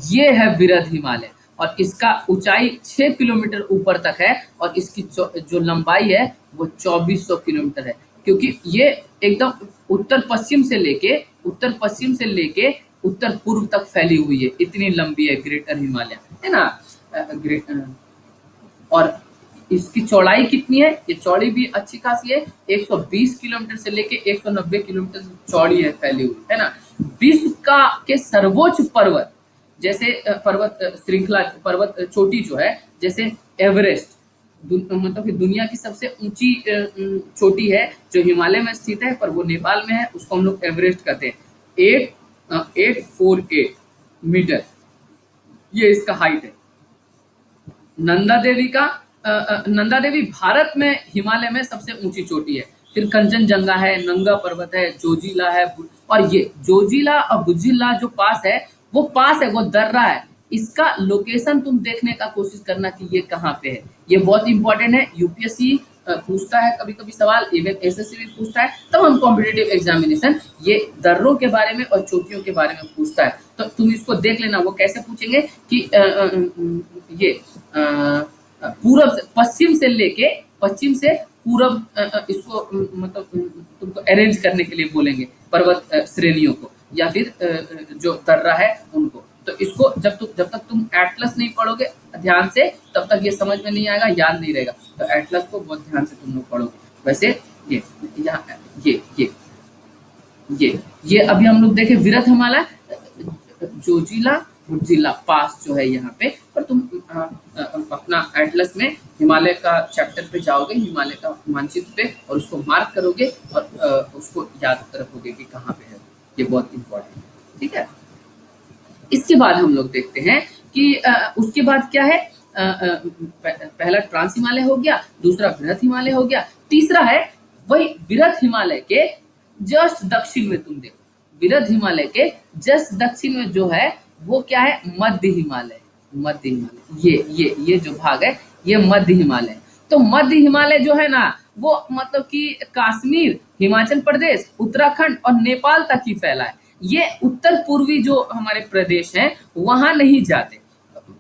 [SPEAKER 1] ये है वृहद हिमालय। और इसका ऊंचाई 6 किलोमीटर ऊपर तक है और इसकी जो लंबाई है वो 2400 किलोमीटर है। क्योंकि ये एकदम उत्तर पश्चिम से लेके उत्तर पूर्व तक फैली हुई है, इतनी लंबी है ग्रेटर हिमालय, है ना। और इसकी चौड़ाई कितनी है, ये चौड़ी भी अच्छी खासी है, 120 किलोमीटर से लेके 190 किलोमीटर चौड़ी है, फैली हुई, है ना। विश्व का के सर्वोच्च पर्वत, जैसे पर्वत श्रृंखला, पर्वत चोटी जो है, जैसे एवरेस्ट, मतलब कि दुनिया की सबसे ऊंची चोटी है जो हिमालय में स्थित है, पर वो नेपाल में है, उसको हम लोग एवरेस्ट कहते हैं। 848 मीटर ये इसका हाइट है। नंदा देवी का नंदा देवी भारत में हिमालय में सबसे ऊंची चोटी है। फिर कंचनजंगा है, नंगा पर्वत है, जोजिला है, और ये जोजिला और बुजिला जो पास है, वो दर्रा है। इसका लोकेशन तुम देखने का कोशिश करना कि ये कहाँ पे है, ये बहुत इंपॉर्टेंट है। यूपीएससी पूछता है कभी कभी सवाल, इवन एसएससी भी पूछता है, तब हम कॉम्पिटेटिव एग्जामिनेशन ये दर्रों के बारे में और चोटियों के बारे में पूछता है, तो तुम इसको देख लेना। वो कैसे पूछेंगे कि ये पूरब से पश्चिम से पूरब, इसको मतलब तुमको अरेंज करने के लिए बोलेंगे पर्वत श्रेणियों को, या फिर जो दर्रा है उनको। तो इसको जब तक तुम एटलस नहीं पढ़ोगे ध्यान से, तब तक ये समझ में नहीं आएगा, याद नहीं रहेगा। तो एटलस को बहुत ध्यान से तुम लोग पढ़ोगे। वैसे ये यहाँ ये अभी हम लोग देखे वृहद हिमालय, जोजिला जिला पास जो है यहाँ पे, पर तुम अपना एटलस में हिमालय का चैप्टर पे जाओगे, हिमालय का मानचित्र पे, और उसको मार्क करोगे और उसको याद रखोगे कि कहाँ पे है। ये बहुत इंपॉर्टेंट है, ठीक है। इसके बाद हम लोग देखते हैं कि उसके बाद क्या है, पहला ट्रांस हिमालय हो गया, दूसरा वृहद हिमालय हो गया, तीसरा है वही वृहद हिमालय के जस्ट दक्षिण में। तुम देखो वृहद हिमालय के जस्ट दक्षिण में जो है वो क्या है, मध्य हिमालय। ये जो भाग है ये मध्य हिमालय। तो मध्य हिमालय जो है ना, वो मतलब कि कश्मीर, हिमाचल प्रदेश, उत्तराखंड और नेपाल तक ही फैला है। ये उत्तर पूर्वी जो हमारे प्रदेश हैं वहां नहीं जाते।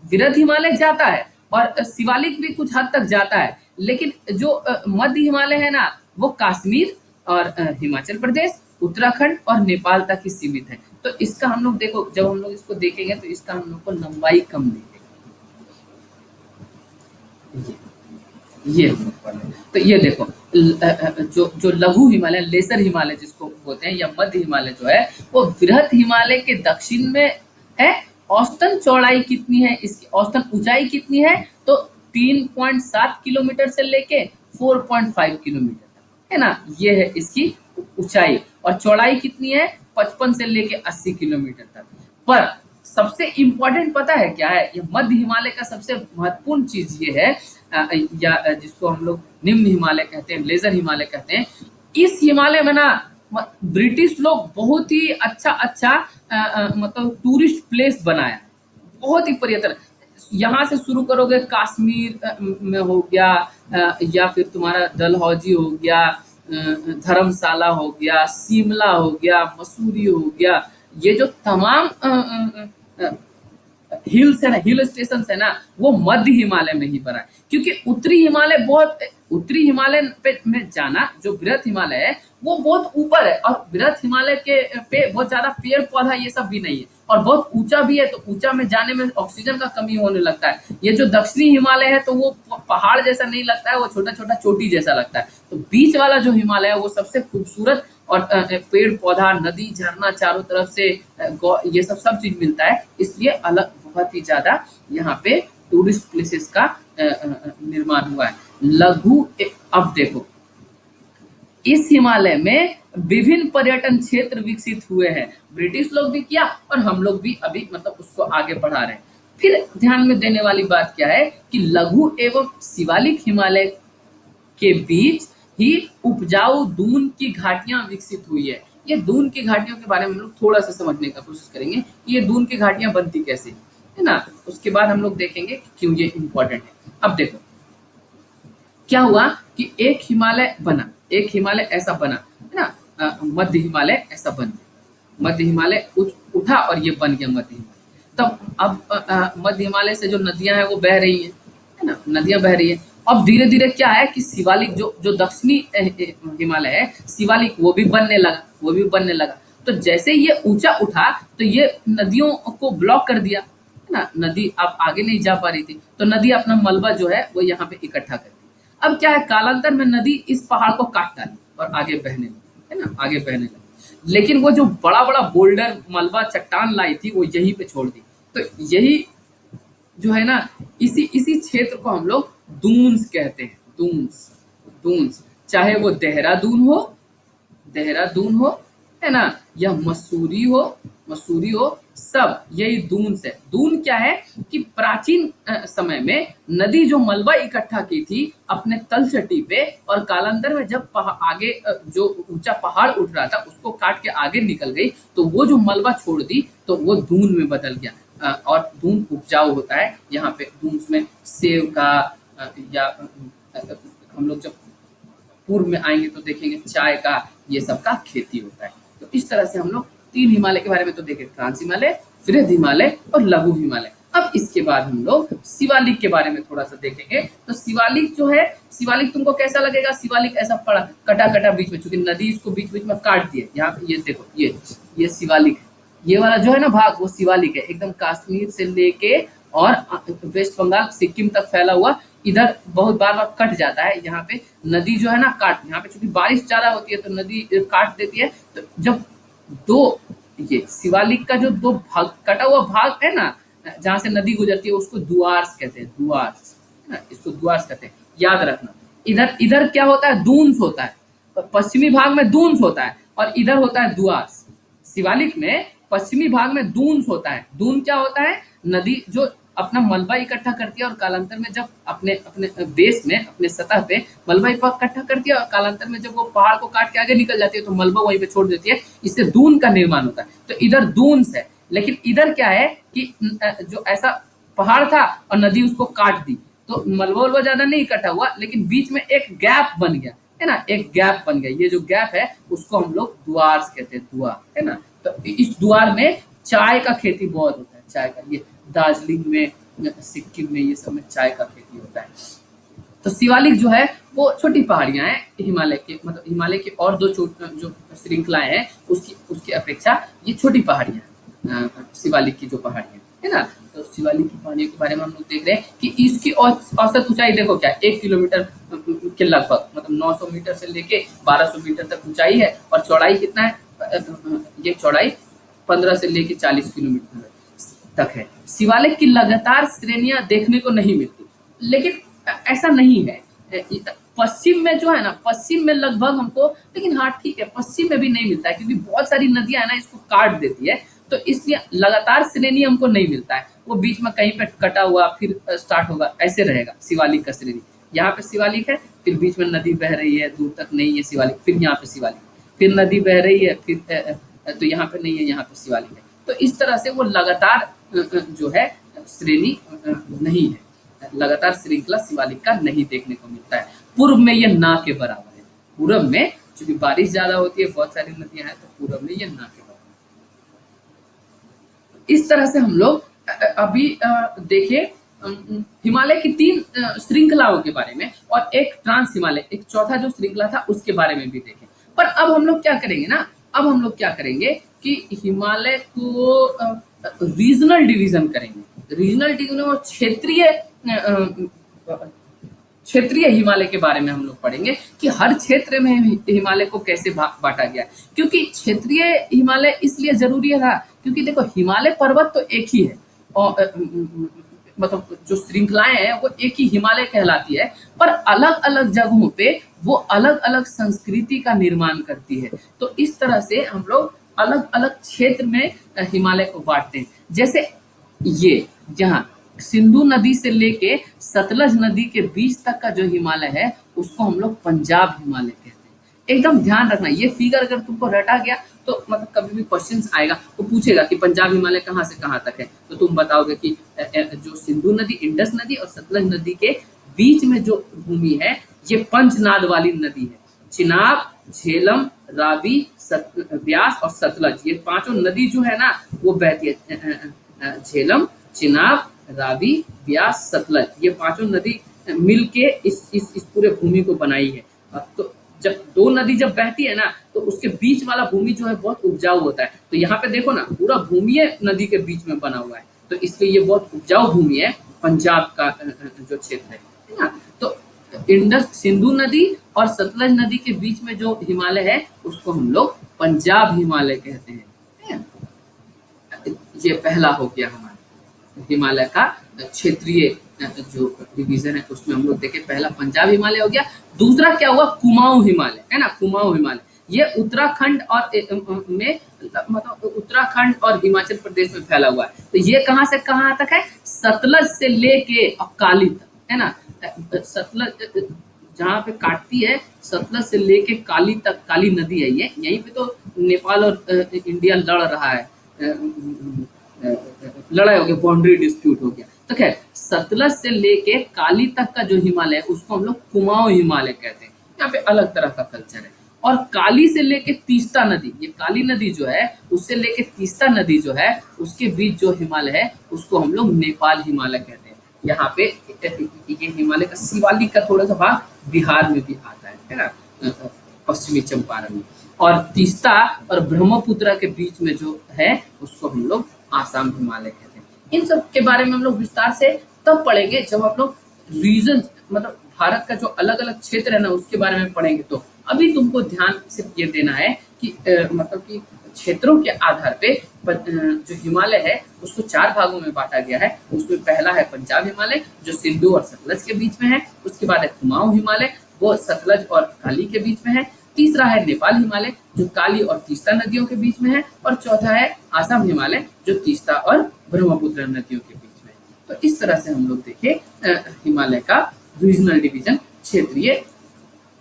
[SPEAKER 1] वृहद हिमालय जाता है और शिवालिक भी कुछ हद तक जाता है, लेकिन जो मध्य हिमालय है ना, वो कश्मीर और हिमाचल प्रदेश, उत्तराखंड और नेपाल तक ही सीमित है। तो इसका हम लोग देखो, जब हम लोग इसको देखेंगे तो इसका हम लोग को लंबाई कम दिखेगी। ये हम लोग पढ़ेंगे। तो ये देखो जो लघु हिमालय, लेसर हिमालय जिसको बोलते हैं, या मध्य हिमालय जो है, वो वृहद हिमालय के दक्षिण में है। औसतन चौड़ाई कितनी है, इसकी औसतन ऊंचाई कितनी है, तो 3.7 किलोमीटर से लेके 4.5 किलोमीटर तक, है ना। ये है इसकी ऊंचाई। और चौड़ाई कितनी है, 55 से लेके 80 किलोमीटर तक। पर सबसे इंपॉर्टेंट पता है क्या है, ये मध्य हिमालय का सबसे महत्वपूर्ण चीज ये है, या जिसको हम लोग निम्न हिमालय कहते हैं, लेजर हिमालय कहते हैं। इस हिमालय में ना ब्रिटिश लोग बहुत ही अच्छा मतलब टूरिस्ट प्लेस बनाया, बहुत ही पर्यटन। यहाँ से शुरू करोगे, कश्मीर में हो गया, या फिर तुम्हारा डलहौजी हो गया, धर्मशाला हो गया, शिमला हो गया, मसूरी हो गया, ये जो तमाम हिल्स है ना, हिल स्टेशन है ना, वो मध्य हिमालय में ही बना है। क्योंकि उत्तरी हिमालय में जाना, जो वृहद हिमालय है वो बहुत ऊपर है, और वृहद हिमालय के पे बहुत ज्यादा पेड़ पौधा ये सब भी नहीं है, और बहुत ऊंचा भी है। तो ऊंचा में जाने में ऑक्सीजन का कमी होने लगता है। ये जो दक्षिणी हिमालय है तो वो पहाड़ जैसा नहीं लगता है, वो छोटा छोटा चोटी जैसा लगता है। तो बीच वाला जो हिमालय है वो सबसे खूबसूरत और पेड़ पौधा, नदी, झरना चारों तरफ से, ये सब चीज मिलता है, इसलिए अलग बहुत ही ज्यादा यहाँ पे टूरिस्ट प्लेसेस का निर्माण हुआ है। अब देखो, इस हिमालय में विभिन्न पर्यटन क्षेत्र विकसित हुए हैं। ब्रिटिश लोग भी किया और हम लोग भी अभी मतलब उसको आगे बढ़ा रहे हैं। फिर ध्यान में देने वाली बात क्या है कि लघु एवं शिवालिक हिमालय के बीच ही उपजाऊ दून की घाटियां विकसित हुई है। ये दून की घाटियों के बारे में हम लोग थोड़ा सा समझने का कोशिश करेंगे कि ये दून की घाटियां बनती कैसे है ना। उसके बाद हम लोग देखेंगे कि क्यों ये इंपॉर्टेंट है। अब देखो क्या हुआ कि एक हिमालय बना, एक हिमालय ऐसा बना है ना, मध्य हिमालय ऐसा बन गया, मध्य हिमालय उठा और ये बन गया मध्य हिमालय। तब अब मध्य हिमालय से जो नदियां हैं वो बह रही हैं, है ना, नदियां बह रही है। अब धीरे धीरे क्या है कि शिवालिक जो दक्षिणी हिमालय है, शिवालिक वो भी बनने लगा, वो भी बनने लगा। तो जैसे ये ऊंचा उठा तो ये नदियों को ब्लॉक कर दिया, है ना, नदी अब आगे नहीं जा पा रही थी, तो नदी अपना मलबा जो है वो यहाँ पे इकट्ठा कर दी। अब क्या है, कालांतर में नदी इस पहाड़ को काट डाली और आगे बहने लगी, है ना, आगे बहने लगी। लेकिन वो जो बड़ा बड़ा बोल्डर मलबा चट्टान लाई थी वो यहीं पे छोड़ दी। तो यही जो है ना, इसी क्षेत्र को हम लोग दून्स कहते हैं, दून्स, दून्स। चाहे वो देहरादून हो है ना, या मसूरी हो, सब यही दून से। दून क्या है कि प्राचीन समय में नदी जो मलबा इकट्ठा की थी अपने तलछटी पे, और कालांतर में जब आगे जो ऊंचा पहाड़ उठ रहा था उसको काट के आगे निकल गई, तो वो जो मलबा छोड़ दी तो वो दून में बदल गया। और दून उपजाऊ होता है। यहाँ पे दून में सेब का या हम लोग जब पूर्व में आएंगे तो देखेंगे चाय का, ये सब का खेती होता है। तो इस तरह से हम लोग 3 हिमालय के बारे में तो देखे, ट्रांस हिमालय, वृहद हिमालय और लघु हिमालय। अब इसके बाद हम लोग शिवालिक के बारे में थोड़ा सा देखेंगे। तो शिवालिक जो है, शिवालिक तुमको कैसा लगेगा, शिवालिक ऐसा पड़ा कटा कटा बीच में, चूंकि नदी इसको बीच बीच में काट दिए। यहाँ पे ये देखो, ये शिवालिक है, ये वाला जो है ना भाग वो शिवालिक है, एकदम कश्मीर से लेके और वेस्ट बंगाल सिक्किम तक फैला हुआ। इधर बहुत बार बार कट जाता है, यहाँ पे नदी जो है ना काट, यहाँ पे चूंकि बारिश ज्यादा होती है तो नदी काट देती है। तो जब दो, ये शिवालिक का जो दो भाग कटा हुआ भाग है ना, जहाँ से नदी गुजरती है उसको दुआर्स कहते हैं, दुआर्स है ना, इसको दुआर्स कहते हैं, याद रखना। इधर इधर क्या होता है, दून्स होता है, पश्चिमी भाग में दून्स होता है और इधर होता है दुआर्स। शिवालिक में पश्चिमी भाग में दून्स होता है। दून क्या होता है, नदी जो अपना मलबा इकट्ठा करती है और कालांतर में जब अपने अपने बेस में, अपने सतह पे मलबा इकट्ठा करती है और कालांतर में जब वो पहाड़ को काट के आगे निकल जाती है तो मलबा वहीं पे छोड़ देती है, इससे दून का निर्माण होता है। तो इधर दून्स है, लेकिन इधर क्या है कि जो ऐसा पहाड़ था और नदी उसको काट दी, तो मलबा वलबा ज्यादा नहीं इकट्ठा हुआ, लेकिन बीच में एक गैप बन गया, है ना, एक गैप बन गया। ये जो गैप है उसको हम लोग दुआर्स कहते हैं, दुआर, है ना। तो इस दुआर में चाय का खेती बहुत होता है, चाय का, ये दार्जिलिंग में, सिक्किम में, ये सब में चाय का खेती होता है। तो शिवालिक जो है वो छोटी पहाड़ियां हैं हिमालय के, मतलब हिमालय के और दो जो श्रृंखलाएं हैं उसकी अपेक्षा ये छोटी पहाड़ियां हैं, शिवालिक की जो पहाड़ियां है ना। तो शिवालिक की पहाड़ियों के बारे में हम लोग देख रहे हैं कि इसकी औसत ऊंचाई देखो क्या, 1 किलोमीटर के लगभग, मतलब 900 मीटर से लेके 1200 मीटर तक ऊंचाई है। और चौड़ाई कितना है, ये चौड़ाई 15 से लेके 40 किलोमीटर तक है। शिवालिक की लगातार श्रेणियां देखने को नहीं मिलती, लेकिन ऐसा नहीं है। पश्चिम में जो है ना, पश्चिम में लगभग हमको, लेकिन हाँ ठीक है, पश्चिम में भी नहीं मिलता है क्योंकि बहुत सारी नदियां है ना इसको काट देती है, तो इसलिए लगातार श्रेणी हमको नहीं मिलता है। वो बीच में कहीं पे कटा हुआ फिर स्टार्ट होगा, ऐसे रहेगा शिवालिक का श्रेणी। यहाँ पे शिवालिक है, फिर बीच में नदी बह रही है, दूर तक नहीं है शिवालिक, फिर यहाँ पे शिवालिक, फिर नदी बह रही है, फिर तो यहाँ पे नहीं है, यहाँ पे शिवालिक है। तो इस तरह से वो लगातार जो है श्रेणी नहीं है, लगातार श्रृंखला शिवालिक का नहीं देखने को मिलता है। पूर्व में ये ना के बराबर है, पूर्व में चूंकि बारिश ज्यादा होती है, बहुत सारी नदियां हैं, तो पूर्व में ये ना के बराबर। इस तरह से हम लोग अभी देखे हिमालय की 3 श्रृंखलाओं के बारे में, और एक ट्रांस हिमालय, एक चौथा जो श्रृंखला था उसके बारे में भी देखे। पर अब हम लोग क्या करेंगे ना, अब हम लोग क्या करेंगे कि हिमालय को रीजनल डिवीजन करेंगे। रीजनल डिवीजन और क्षेत्रीय हिमालय के बारे में हम लोग पढ़ेंगे कि हर क्षेत्र में हिमालय को कैसे बांटा गया है। क्योंकि क्षेत्रीय हिमालय इसलिए जरूरी है क्योंकि देखो हिमालय पर्वत तो एक ही है और मतलब जो श्रृंखलाएं हैं वो एक ही हिमालय कहलाती है, पर अलग अलग जगहों पे वो अलग अलग संस्कृति का निर्माण करती है। तो इस तरह से हम लोग अलग अलग क्षेत्र में हिमालय को बांटते हैं। जैसे ये जहाँ सिंधु नदी से लेके सतलज नदी के बीच तक का जो हिमालय है उसको हम लोग पंजाब हिमालय कहते हैं। एकदम ध्यान रखना, ये फिगर अगर तुमको रटा गया तो मतलब कभी भी क्वेश्चंस आएगा, वो पूछेगा कि पंजाब हिमालय कहाँ से कहाँ तक है, तो तुम बताओगे कि जो सिंधु नदी, इंडस नदी और सतलज नदी के बीच में जो भूमि है ये पंचनाद वाली नदी है। चिनाब, झेलम, रावी, ब्यास और सतलज, ये पांचों नदी जो है ना वो बहती है। झेलम, चिनाब, रावी, ब्यास, सतलज, ये पांचों नदी मिलके इस पूरे भूमि को बनाई है। तो जब दो नदी जब बहती है ना तो उसके बीच वाला भूमि जो है बहुत उपजाऊ होता है। तो यहाँ पे देखो ना पूरा भूमि नदी के बीच में बना हुआ है, तो इसलिए ये बहुत उपजाऊ भूमि है पंजाब का जो क्षेत्र है ना। तो इंडस, सिंधु नदी और सतलज नदी के बीच में जो हिमालय है उसको हम लोग पंजाब हिमालय कहते हैं। ये पहला हो गया हमारा हिमालय का क्षेत्रीय जो डिवीजन है, उसमें हम लोग देखे पहला पंजाब हिमालय हो गया। दूसरा क्या हुआ, कुमाऊं हिमालय है ना। कुमाऊं हिमालय ये उत्तराखंड और में मतलब उत्तराखंड और हिमाचल प्रदेश में फैला हुआ है। तो ये कहाँ से कहाँ तक है, सतलज से लेके अकाली तक है ना। सतलज जहाँ पे काटती है सतलज से लेके काली तक, काली नदी है ये, यहीं पे तो नेपाल और इंडिया लड़ रहा है, लड़ाई हो गया, बाउंड्री डिस्प्यूट हो गया। तो खैर सतलज से लेके काली तक का जो हिमालय है उसको हम लोग कुमाऊं हिमालय कहते हैं। यहाँ पे अलग तरह का कल्चर है। और काली से लेके तीस्ता नदी, ये काली नदी जो है उससे लेके तीस्ता नदी जो है उसके बीच जो हिमालय है उसको हम लोग नेपाल हिमालय कहते हैं। यहाँ पे ये हिमालय का शिवालिक का थोड़ा सा भाग बिहार में भी आता है ना, पश्चिमी चंपारण में। और तीस्ता और ब्रह्मपुत्र के बीच में जो है उसको हम लोग आसाम हिमालय कहते हैं। इन सब के बारे में हम लोग विस्तार से तब पढ़ेंगे जब हम लोग रीजन मतलब भारत का जो अलग अलग क्षेत्र है ना उसके बारे में पढ़ेंगे। तो अभी तुमको ध्यान सिर्फ ये देना है कि मतलब कि क्षेत्रों के आधार पे जो हिमालय है उसको 4 भागों में बांटा गया है। उसमें पहला है पंजाब हिमालय जो सिंधु और सतलज के बीच में है। उसके बाद है कुमाऊं हिमालय, वो सतलज और काली के बीच में है। तीसरा है नेपाल हिमालय जो काली और तीस्ता नदियों के बीच में है। और चौथा है आसाम हिमालय जो तीस्ता और ब्रह्मपुत्र नदियों के बीच में है। तो इस तरह से हम लोग देखे हिमालय का रीजनल डिवीजन, क्षेत्रीय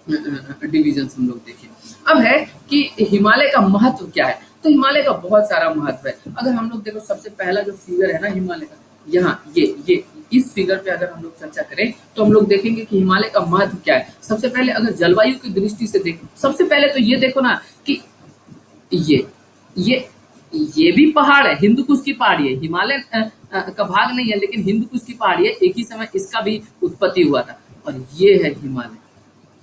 [SPEAKER 1] डिवीजन हम लोग देखे। अब है कि हिमालय का महत्व क्या है। तो हिमालय का बहुत सारा महत्व है। अगर हम लोग देखो सबसे पहला जो फिगर है ना हिमालय का, यहाँ ये इस फिगर पे अगर हम लोग चर्चा करें तो हम लोग देखेंगे कि हिमालय का महत्व क्या है। सबसे पहले अगर जलवायु की दृष्टि से देखें, सबसे पहले तो ये देखो ना कि ये भी पहाड़ है, हिंदुकुश की पहाड़ी है, हिमालय का भाग नहीं है लेकिन हिंदुकुश की पहाड़ी है। एक ही समय इसका भी उत्पत्ति हुआ था। और ये है हिमालय।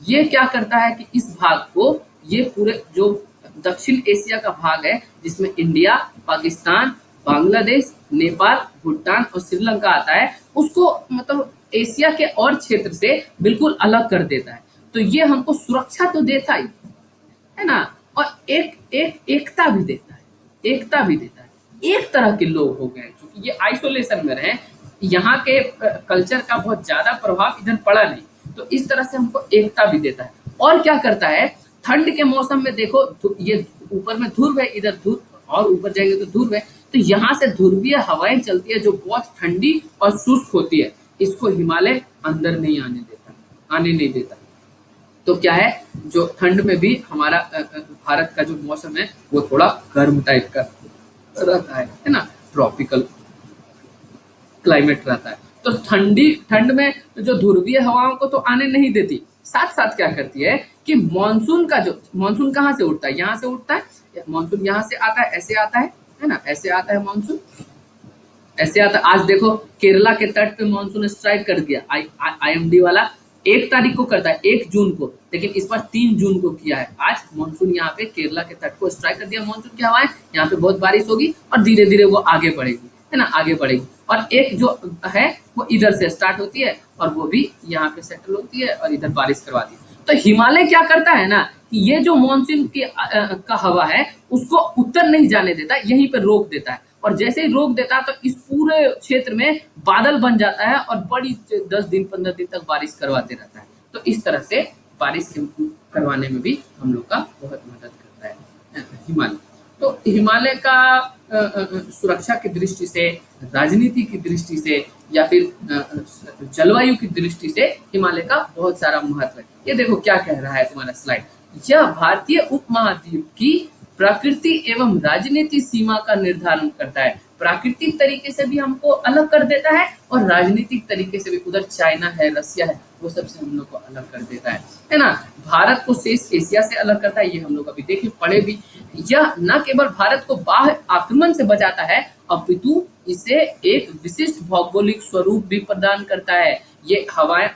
[SPEAKER 1] ये क्या करता है कि इस भाग को, ये पूरे जो दक्षिण एशिया का भाग है जिसमें इंडिया, पाकिस्तान, बांग्लादेश, नेपाल, भूटान और श्रीलंका आता है, उसको मतलब एशिया के और क्षेत्र से बिल्कुल अलग कर देता है। तो ये हमको सुरक्षा तो देता ही है ना, और एकता भी देता है, एकता भी देता है। एक तरह के लोग हो गए क्योंकि ये आइसोलेशन में रहे, यहाँ के कल्चर का बहुत ज्यादा प्रभाव इधर पड़ा नहीं, तो इस तरह से हमको एकता भी देता है। और क्या करता है, ठंड के मौसम में देखो ये ऊपर में ध्रुव है, इधर ध्रुव, और ऊपर जाएंगे तो ध्रुव है, तो यहाँ से ध्रुवीय हवाएं चलती है जो बहुत ठंडी और शुष्क होती है। इसको हिमालय अंदर नहीं आने देता। तो क्या है, जो ठंड में भी हमारा भारत का जो मौसम है वो थोड़ा गर्म टाइप का रहता है ना, ट्रॉपिकल क्लाइमेट रहता है। तो ठंड में जो ध्रुवीय हवाओं को तो आने नहीं देती, साथ साथ क्या करती है कि मानसून कहाँ से उठता है, यहाँ से उठता है। मानसून यहाँ से आता है, ऐसे आता है ना, ऐसे आता है मानसून, ऐसे आता है। आज देखो केरला के तट पे मानसून स्ट्राइक कर दिया, IMD वाला 1 तारीख को करता है, 1 जून को, लेकिन इस बार 3 जून को किया है। आज मानसून यहाँ पे केरला के तट को स्ट्राइक कर दिया। मानसून की हवाएं यहाँ पे बहुत बारिश होगी और धीरे धीरे वो आगे बढ़ेगी, है ना, आगे बढ़ेगी। और एक जो है वो इधर से स्टार्ट होती है और वो भी यहाँ पे सेटल होती है और इधर बारिश करवाती है। तो हिमालय क्या करता है ना कि ये जो मानसून की का हवा है उसको उत्तर नहीं जाने देता, यहीं पे रोक देता है। और जैसे ही रोक देता है तो इस पूरे क्षेत्र में बादल बन जाता है और बड़ी 10 दिन 15 दिन तक बारिश करवाते रहता है। तो इस तरह से बारिश करवाने में भी हम लोग का बहुत मदद करता है हिमालय। तो हिमालय का सुरक्षा की दृष्टि से, राजनीति की दृष्टि से या फिर जलवायु की दृष्टि से हिमालय का बहुत सारा महत्व है। ये देखो क्या कह रहा है तुम्हारा स्लाइड, यह भारतीय उपमहाद्वीप की प्रकृति एवं राजनीति सीमा का निर्धारण करता है। प्राकृतिक तरीके से भी हमको अलग कर देता है और राजनीतिक तरीके से भी, उधर चाइना है, रसिया है, वो सबसे हम लोग को अलग कर देता है ना। भारत को शेष एशिया से अलग करता है, ये हम लोग अभी देखे पढ़े भी। यह न केवल भारत को बाह्य आक्रमण से बचाता है अपितु इसे एक विशिष्ट भौगोलिक स्वरूप भी प्रदान करता है। ये हवाएं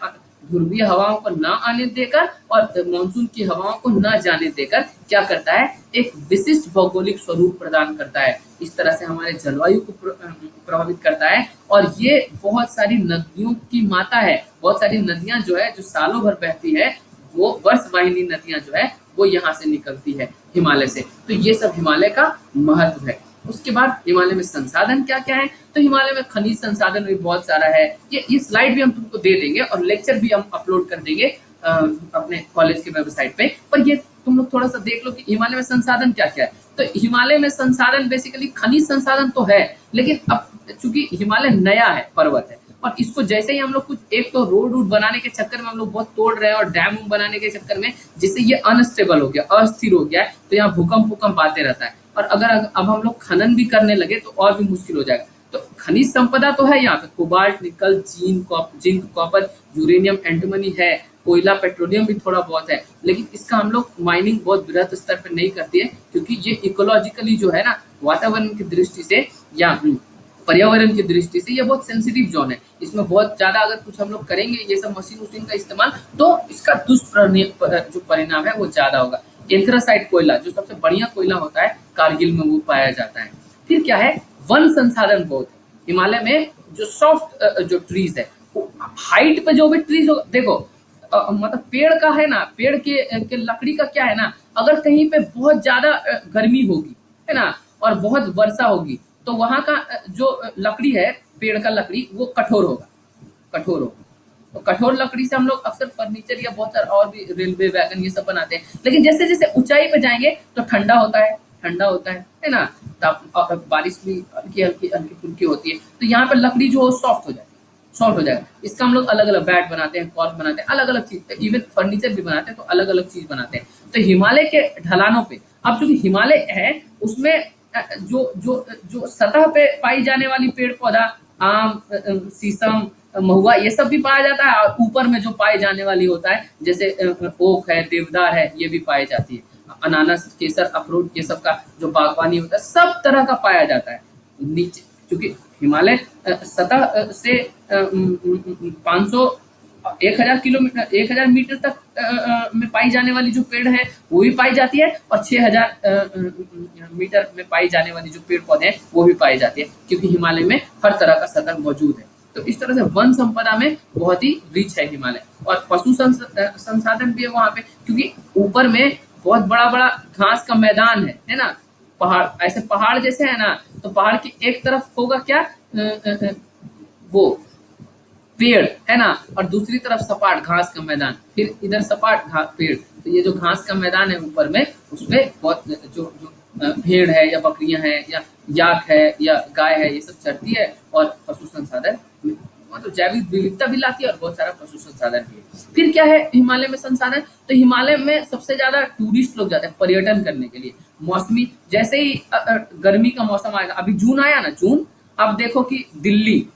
[SPEAKER 1] ध्रुवीय हवाओं को न आने देकर और मानसून की हवाओं को न जाने देकर क्या करता है, एक विशिष्ट भौगोलिक स्वरूप प्रदान करता है। इस तरह से हमारे जलवायु को प्रभावित करता है। और ये बहुत सारी नदियों की माता है, बहुत सारी नदियां जो है जो सालों भर बहती है, वो वर्षवाहिनी नदियां जो है वो यहाँ से निकलती है हिमालय से। तो ये सब हिमालय का महत्व है। उसके बाद हिमालय में संसाधन क्या क्या है, तो हिमालय में खनिज संसाधन भी बहुत सारा है। ये स्लाइड भी हम तुमको दे देंगे और लेक्चर भी हम अपलोड कर देंगे अपने कॉलेज के वेबसाइट पे। पर ये तुम लोग थोड़ा सा देख लो कि हिमालय में संसाधन क्या क्या है। तो हिमालय में संसाधन बेसिकली खनिज संसाधन तो है, लेकिन अब चूंकि हिमालय नया है, पर्वत है, और इसको जैसे ही हम लोग कुछ एक तो रोड वूड बनाने के चक्कर में हम लोग बहुत तोड़ रहे हैं और डैम बनाने के चक्कर में जिससे ये अनस्टेबल हो गया, अस्थिर हो गया है, तो यहाँ भूकंप आते रहता है। और अगर अब हम लोग खनन भी करने लगे तो और भी मुश्किल हो जाएगा। तो खनिज संपदा तो है यहाँ पे, कोबाल्ट, निकल, जिंक, कॉपर, यूरेनियम, एंटीमनी है, कोयला, पेट्रोलियम भी थोड़ा बहुत है, लेकिन इसका हम लोग माइनिंग बहुत बृहद स्तर पर नहीं करती है, क्योंकि ये इकोलॉजिकली जो है ना, वातावरण की दृष्टि से या पर्यावरण की दृष्टि से ये बहुत सेंसिटिव जोन है। इसमें बहुत ज्यादा अगर कुछ हम लोग करेंगे ये सब मशीन का इस्तेमाल, तो इसका जो परिणाम है वो ज्यादा होगा। एंथ्रासाइट कोयला जो सबसे बढ़िया कोयला होता है, कारगिल में वो पाया जाता है। फिर क्या है, वन संसाधन बहुत है हिमालय में। जो सॉफ्ट जो ट्रीज है, हाइट पे जो भी ट्रीज देखो, मतलब पेड़ का है ना, पेड़ के लकड़ी का क्या है ना, अगर कहीं पे बहुत ज्यादा गर्मी होगी है ना और बहुत वर्षा होगी, तो वहां का जो लकड़ी है, पेड़ का लकड़ी, वो कठोर होगा। तो कठोर लकड़ी से हम लोग अक्सर फर्नीचर या बहुत सारा और भी रेलवे वैगन ये सब बनाते हैं। लेकिन जैसे जैसे ऊंचाई पे जाएंगे तो ठंडा होता है ना, तब बारिश भी हल्की फुल्की होती है, तो यहाँ पे लकड़ी जो सॉफ्ट हो जाएगा। इसका हम लोग अलग अलग बैट बनाते हैं, कॉर्क बनाते हैं, अलग अलग चीज, इवन फर्नीचर भी बनाते हैं, तो अलग अलग चीज बनाते हैं। तो हिमालय के ढलानों पे, अब चूंकि हिमालय है उसमें जो सतह पे पाई जाने वाली पेड़ पौधा, आम, शीशम, महुआ, ये सब भी पाया जाता है। और ऊपर में जो पाए जाने वाली होता है, जैसे ओक है, देवदार है, ये भी पाई जाती है। अनानास, केसर, अखरोट, ये सब का जो बागवानी होता है, सब तरह का पाया जाता है नीचे। क्योंकि हिमालय सतह से 1000 मीटर तक में पाई जाने वाली जो पेड़ है वो भी पाई जाती है, और 6000 मीटर में पाई जाने वाली जो पेड़ पौधे हैं वो भी पाई जाती है, क्योंकि हिमालय में हर तरह का सतह मौजूद है। तो इस तरह से वन संपदा में बहुत ही रिच है हिमालय। और पशु संसाधन भी है वहां पे, क्योंकि ऊपर में बहुत बड़ा घास का मैदान है ना, पहाड़, ऐसे पहाड़ जैसे है ना, तो पहाड़ की एक तरफ होगा क्या, वो पेड़ है ना, और दूसरी तरफ सपाट घास का मैदान, फिर इधर सपाट पेड़। तो ये जो घास का मैदान है ऊपर में, उसमें बहुत जो भेड़ है या बकरियां हैं या याक है या गाय है, ये सब चरती है। और पशु संसाधन मतलब जैविक विविधता भी लाती है और बहुत सारा पशु संसाधन भी है। फिर क्या है हिमालय में संसाधन, तो हिमालय में सबसे ज्यादा टूरिस्ट लोग जाते हैं पर्यटन करने के लिए। मौसमी, जैसे ही गर्मी का मौसम आएगा, अभी जून आया ना, जून, अब देखो कि दिल्ली,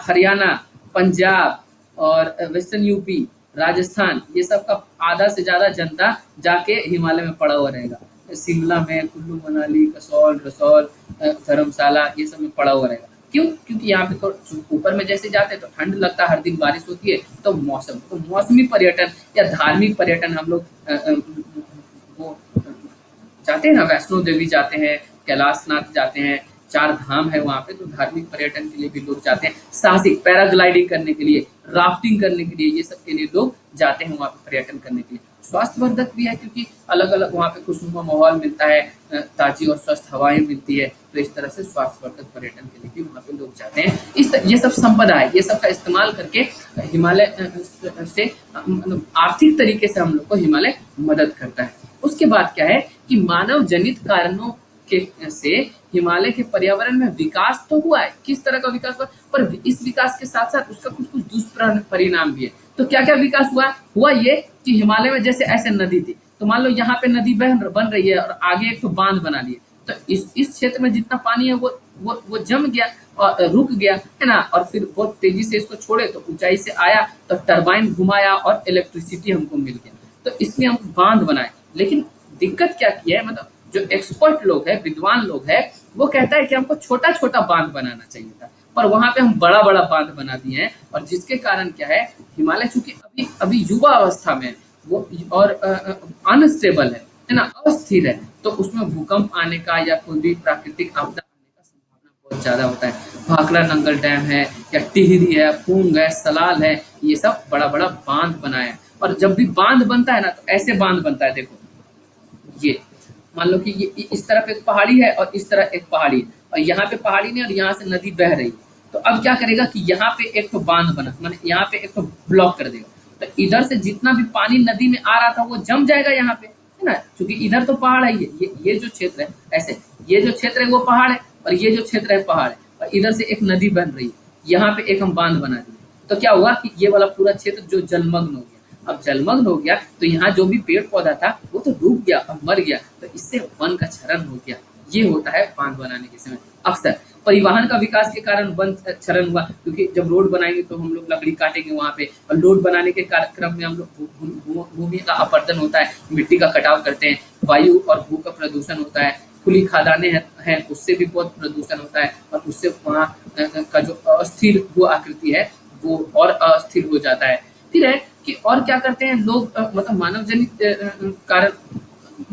[SPEAKER 1] हरियाणा, पंजाब और वेस्टर्न यूपी, राजस्थान, ये सब का आधा से ज्यादा जनता जाके हिमालय में पड़ा हुआ रहेगा। शिमला में, कुल्लू मनाली, कसौल, रसौल, धर्मशाला, ये सब में पड़ा हुआ रहेगा। क्यों? क्योंकि यहाँ पे तो ऊपर में जैसे जाते हैं तो ठंड लगता है, हर दिन बारिश होती है, तो मौसमी पर्यटन या धार्मिक पर्यटन हम लोग वो जाते हैं ना, वैष्णो देवी जाते हैं, कैलाशनाथ जाते हैं, चार धाम है वहाँ पे, तो धार्मिक पर्यटन के लिए भी लोग जाते हैं, साहसिक पैराग्लाइडिंग करने के लिए, राफ्टिंग करने के लिए, ये सब के लिए लोग जाते हैं वहाँ पे पर्यटन करने के लिए। स्वास्थ्यवर्धक भी है क्योंकि अलग अलग वहाँ पे खुशनुमा माहौल मिलता है, ताजी और स्वस्थ हवाएं मिलती है, तो इस तरह से स्वास्थ्यवर्धक पर्यटन के लिए भी वहाँ पे लोग जाते हैं। ये सब संपदा है, ये सब का इस्तेमाल करके हिमालय से मतलब आर्थिक तरीके से हम लोग को हिमालय मदद करता है। उसके बाद क्या है कि मानव जनित कारणों के से हिमालय के पर्यावरण में विकास तो हुआ है, किस तरह का विकास हुआ, पर इस विकास के साथ साथ उसका कुछ कुछ दुष्परिणाम भी है। तो क्या क्या विकास हुआ ये कि हिमालय में जैसे ऐसे नदी थी, तो मान लो यहाँ पे नदी बन रही है और आगे एक तो बांध बना लिए, तो इस क्षेत्र में जितना पानी है वो जम गया और रुक गया, है ना, और फिर बहुत तेजी से इसको छोड़े तो ऊंचाई से आया, तो टरबाइन घुमाया और इलेक्ट्रिसिटी हमको मिल गया, तो इसमें हम बांध बनाए। लेकिन दिक्कत क्या की है, मतलब जो एक्सपर्ट लोग है, विद्वान लोग है, वो कहता है कि हमको छोटा छोटा बांध बनाना चाहिए था, पर वहां पे हम बड़ा बड़ा बांध बना दिए हैं, और जिसके कारण क्या है, हिमालय चूंकि अभी अभी युवा अवस्था में वो और अनस्टेबल है ना, अस्थिर है, तो उसमें भूकंप आने का या कोई भी प्राकृतिक आपदा आने का संभावना बहुत ज्यादा होता है। भाखड़ा नंगल डैम है या टिहरी है, पूंग है, सलाल है, ये सब बड़ा बड़ा बांध बनाए हैं। और जब भी बांध बनता है ना, तो ऐसे बांध बनता है, देखो ये मान लो कि ये इस तरफ एक पहाड़ी है और इस तरफ एक पहाड़ी है, और यहाँ पे पहाड़ी नहीं और यहाँ से नदी बह रही है, तो अब क्या करेगा कि यहाँ पे एक तो बांध बना, माने यहाँ पे एक तो ब्लॉक कर देगा, तो इधर से जितना भी पानी नदी में आ रहा था वो जम जाएगा यहाँ पे, है ना, क्योंकि इधर तो पहाड़ है, ये जो क्षेत्र है, ऐसे ये जो क्षेत्र है वो पहाड़ है, और ये जो क्षेत्र है पहाड़ है, और इधर से एक नदी बन रही है, यहाँ पे एक हम बांध बना दिए, तो क्या हुआ कि ये वाला पूरा क्षेत्र जो जलमग्न हो गया। अब जलमग्न हो गया तो यहाँ जो भी पेड़ पौधा था वो तो डूब गया और मर गया, तो इससे वन का क्षरण हो गया। ये होता है बांध बनाने के समय। अक्सर परिवहन का विकास के कारण वन क्षरण हुआ, क्योंकि जब रोड बनाएंगे तो हम लोग लकड़ी काटेंगे वहां पे, और रोड बनाने के कार्यक्रम में हम लोग भूमि का अपरदन होता है, मिट्टी का कटाव करते हैं, वायु और भू का प्रदूषण होता है, खुली खादाने हैं उससे भी बहुत प्रदूषण होता है, और उससे वहाँ का जो अस्थिर भू आकृति है वो और अस्थिर हो जाता है। फिर है कि और क्या करते हैं लोग, मतलब मानव जनित कारण,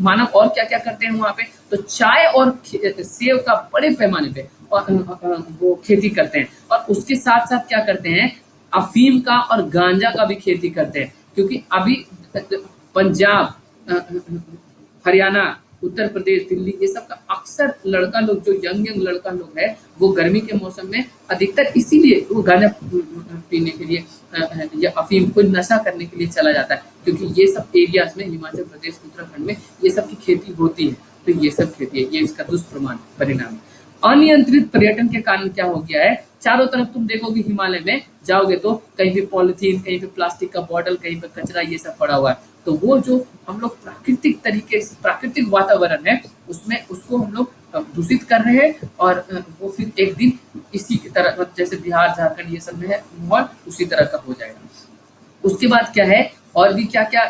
[SPEAKER 1] मानव और क्या क्या करते हैं वहां पे, तो चाय और सेब का बड़े पैमाने पे वो खेती करते हैं, और उसके साथ साथ क्या करते हैं, अफीम का और गांजा का भी खेती करते हैं, क्योंकि अभी पंजाब, हरियाणा, उत्तर प्रदेश, दिल्ली, ये सब का अक्सर लड़का लोग, जो यंग लड़का लोग है, वो गर्मी के मौसम में अधिकतर इसीलिए वो गांजा पीने के लिए या अफीम कोई नशा करने के लिए चला जाता है, क्योंकि ये सब एरियाज में, हिमाचल प्रदेश, उत्तराखंड में ये सब की खेती होती है, तो ये सब खेती है, ये इसका दुष्परिणाम है। अनियंत्रित पर्यटन के कारण क्या हो गया है, चारों तरफ तुम देखोगे हिमालय में जाओगे तो कहीं पे पॉलिथीन, कहीं पे प्लास्टिक का बॉटल, कहीं पे कचरा, ये सब पड़ा हुआ है, तो वो जो हम लोग प्राकृतिक तरीके से, प्राकृतिक वातावरण है उसमें, उसको हम लोग दूषित कर रहे हैं, और वो फिर एक दिन इसी की तरह, जैसे बिहार, झारखंड, ये सब में है माहौल, उसी तरह का हो जाएगा। उसके बाद क्या है, और भी क्या क्या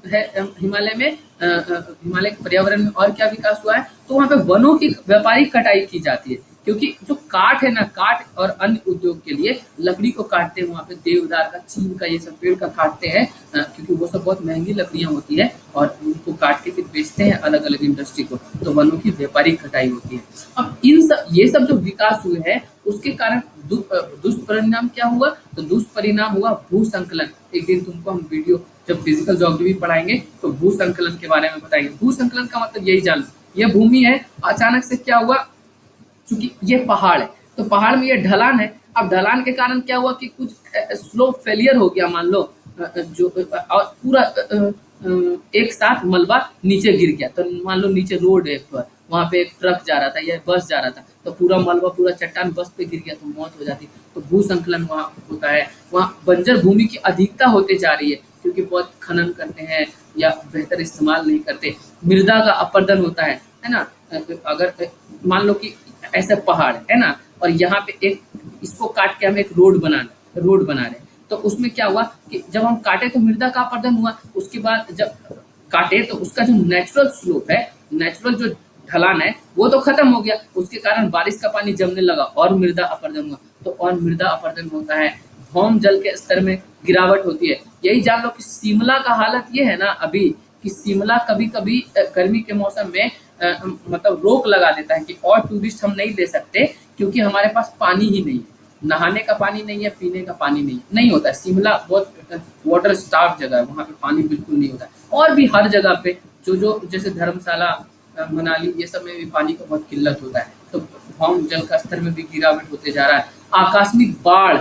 [SPEAKER 1] है हिमालय में, हिमालय के पर्यावरण में और क्या विकास हुआ है, तो वहाँ पे वनों की व्यापारिक कटाई की जाती है, क्योंकि जो काठ है ना, काठ और अन्य उद्योग के लिए लकड़ी को काटते हैं, वहाँ पे देवदार का, चीन का, ये सब पेड़ का काटते हैं, क्योंकि वो सब बहुत महंगी लकड़ियाँ होती है, और उनको काट के फिर बेचते हैं अलग अलग इंडस्ट्री को, तो वनों की व्यापारिक कटाई होती है। अब ये सब जो विकास हुए हैं उसके कारण दुष्परिणाम क्या हुआ, तो दुष्परिणाम हुआ भू संकलन। एक दिन तुमको हम वीडियो जब फिजिकल ज्योग्राफी पढ़ाएंगे तो भू संकलन के बारे में बताएंगे। भू संकलन का मतलब यही जान, ये भूमि है, अचानक से क्या हुआ, चूंकि ये पहाड़ है तो पहाड़ में ये ढलान है, अब ढलान के कारण क्या हुआ कि कुछ स्लोप फेलियर हो गया, मान लो जो और पूरा एक साथ मलबा नीचे गिर गया, तो मान लो नीचे रोड है पर वहाँ पे एक ट्रक जा रहा था या बस जा रहा था, तो पूरा मलबा, पूरा चट्टान बस पे गिर गया तो मौत हो जाती। तो भू संकलन वहाँ होता है। वहाँ बंजर भूमि की अधिकता होते जा रही है, क्योंकि बहुत खनन करते हैं या बेहतर इस्तेमाल नहीं करते। मृदा का अपरदन होता है ना, अगर मान लो कि ऐसा पहाड़ है ना, और यहाँ पे एक इसको काट के हम एक रोड बना रहे, तो उसमें क्या हुआ कि जब हम काटे तो मृदा का अपरदन हुआ, उसके बाद जब काटे तो उसका जो नेचुरल स्लोप है, नेचुरल जो ढलान है वो तो खत्म हो गया, उसके कारण बारिश का पानी जमने लगा और मृदा अपरदन हुआ, तो और मृदा अपरदन होता है, भौम जल के स्तर में गिरावट होती है। यही जान लो कि शिमला का हालत ये है ना अभी, कि शिमला कभी कभी गर्मी के मौसम में मतलब रोक लगा देता है कि और टूरिस्ट हम नहीं ले सकते क्योंकि हमारे पास पानी ही नहीं है, नहाने का पानी नहीं है, पीने का पानी नहीं होता है। शिमला बहुत वाटर स्टार्व जगह है, वहाँ पे पानी बिल्कुल नहीं होता है। और भी हर जगह पे जो जैसे धर्मशाला, मनाली, ये सब में भी पानी का बहुत किल्लत होता है। तो भौम जल का स्तर में भी गिरावट होते जा रहा है। आकस्मिक बाढ़,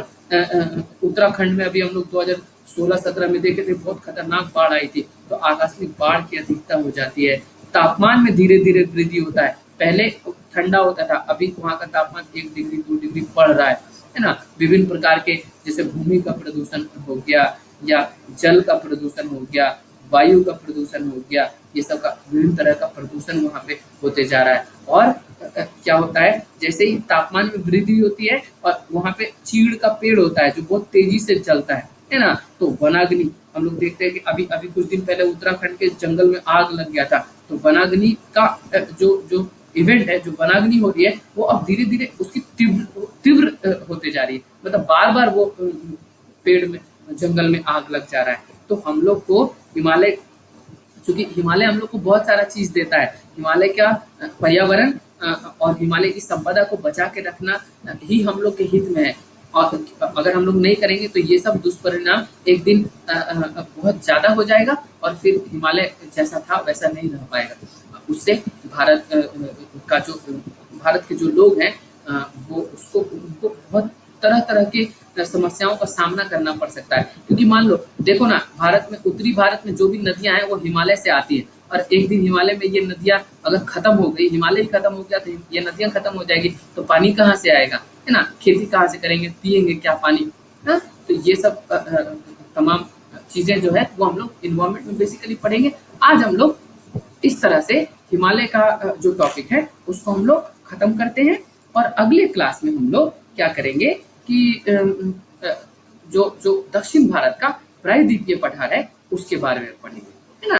[SPEAKER 1] उत्तराखंड में अभी हम लोग 2016-17 में देखे थे, बहुत खतरनाक बाढ़ आई थी। तो आकस्मिक बाढ़ की अधिकता हो जाती है। तापमान में धीरे धीरे वृद्धि होता है। पहले ठंडा होता था, अभी वहाँ का तापमान 1 डिग्री 2 डिग्री बढ़ रहा है ना। विभिन्न प्रकार के जैसे भूमि का प्रदूषण हो गया, या जल का प्रदूषण हो गया, वायु का प्रदूषण हो गया, ये सब का विभिन्न तरह का प्रदूषण वहाँ पे होते जा रहा है। और क्या होता है, जैसे ही तापमान में वृद्धि होती है और वहाँ पे चीड़ का पेड़ होता है जो बहुत तेजी से जलता है ना। तो वनाग्नि हम लोग देखते हैं कि अभी अभी कुछ दिन पहले उत्तराखंड के जंगल में आग लग गया था। तो वनाग्नि का जो जो इवेंट है, जो वनाग्नि हो रही है, वो अब धीरे धीरे उसकी तीव्र तीव्र होते जा रही है। मतलब बार बार वो पेड़ में, जंगल में आग लग जा रहा है। तो हम लोग को हिमालय, क्योंकि हिमालय हम लोग को बहुत सारा चीज देता है। हिमालय का पर्यावरण और हिमालय की संपदा को बचा के रखना ही हम लोग के हित में है। और अगर हम लोग नहीं करेंगे तो ये सब दुष्परिणाम एक दिन बहुत ज्यादा हो जाएगा और फिर हिमालय जैसा था वैसा नहीं रह पाएगा। उससे भारत का जो भारत के जो लोग हैं, वो उनको बहुत तरह तरह के समस्याओं का सामना करना पड़ सकता है। क्योंकि मान लो, देखो ना, भारत में, उत्तरी भारत में जो भी नदियां हैं वो हिमालय से आती है। और एक दिन हिमालय में ये नदियां अगर खत्म हो गई, हिमालय ही खत्म हो गया, तो ये नदियां खत्म हो जाएगी, तो पानी कहाँ से आएगा, है ना। खेती कहाँ से करेंगे, पियेंगे क्या पानी, है। तो ये सब तमाम चीजें जो है वो हम लोग इन्वायरमेंट में बेसिकली पढ़ेंगे। आज हम लोग इस तरह से हिमालय का जो टॉपिक है उसको हम लोग खत्म करते हैं। और अगले क्लास में हम लोग क्या करेंगे कि जो जो दक्षिण भारत का प्रायद्वीपीय पठार है उसके बारे में पढ़ेंगे।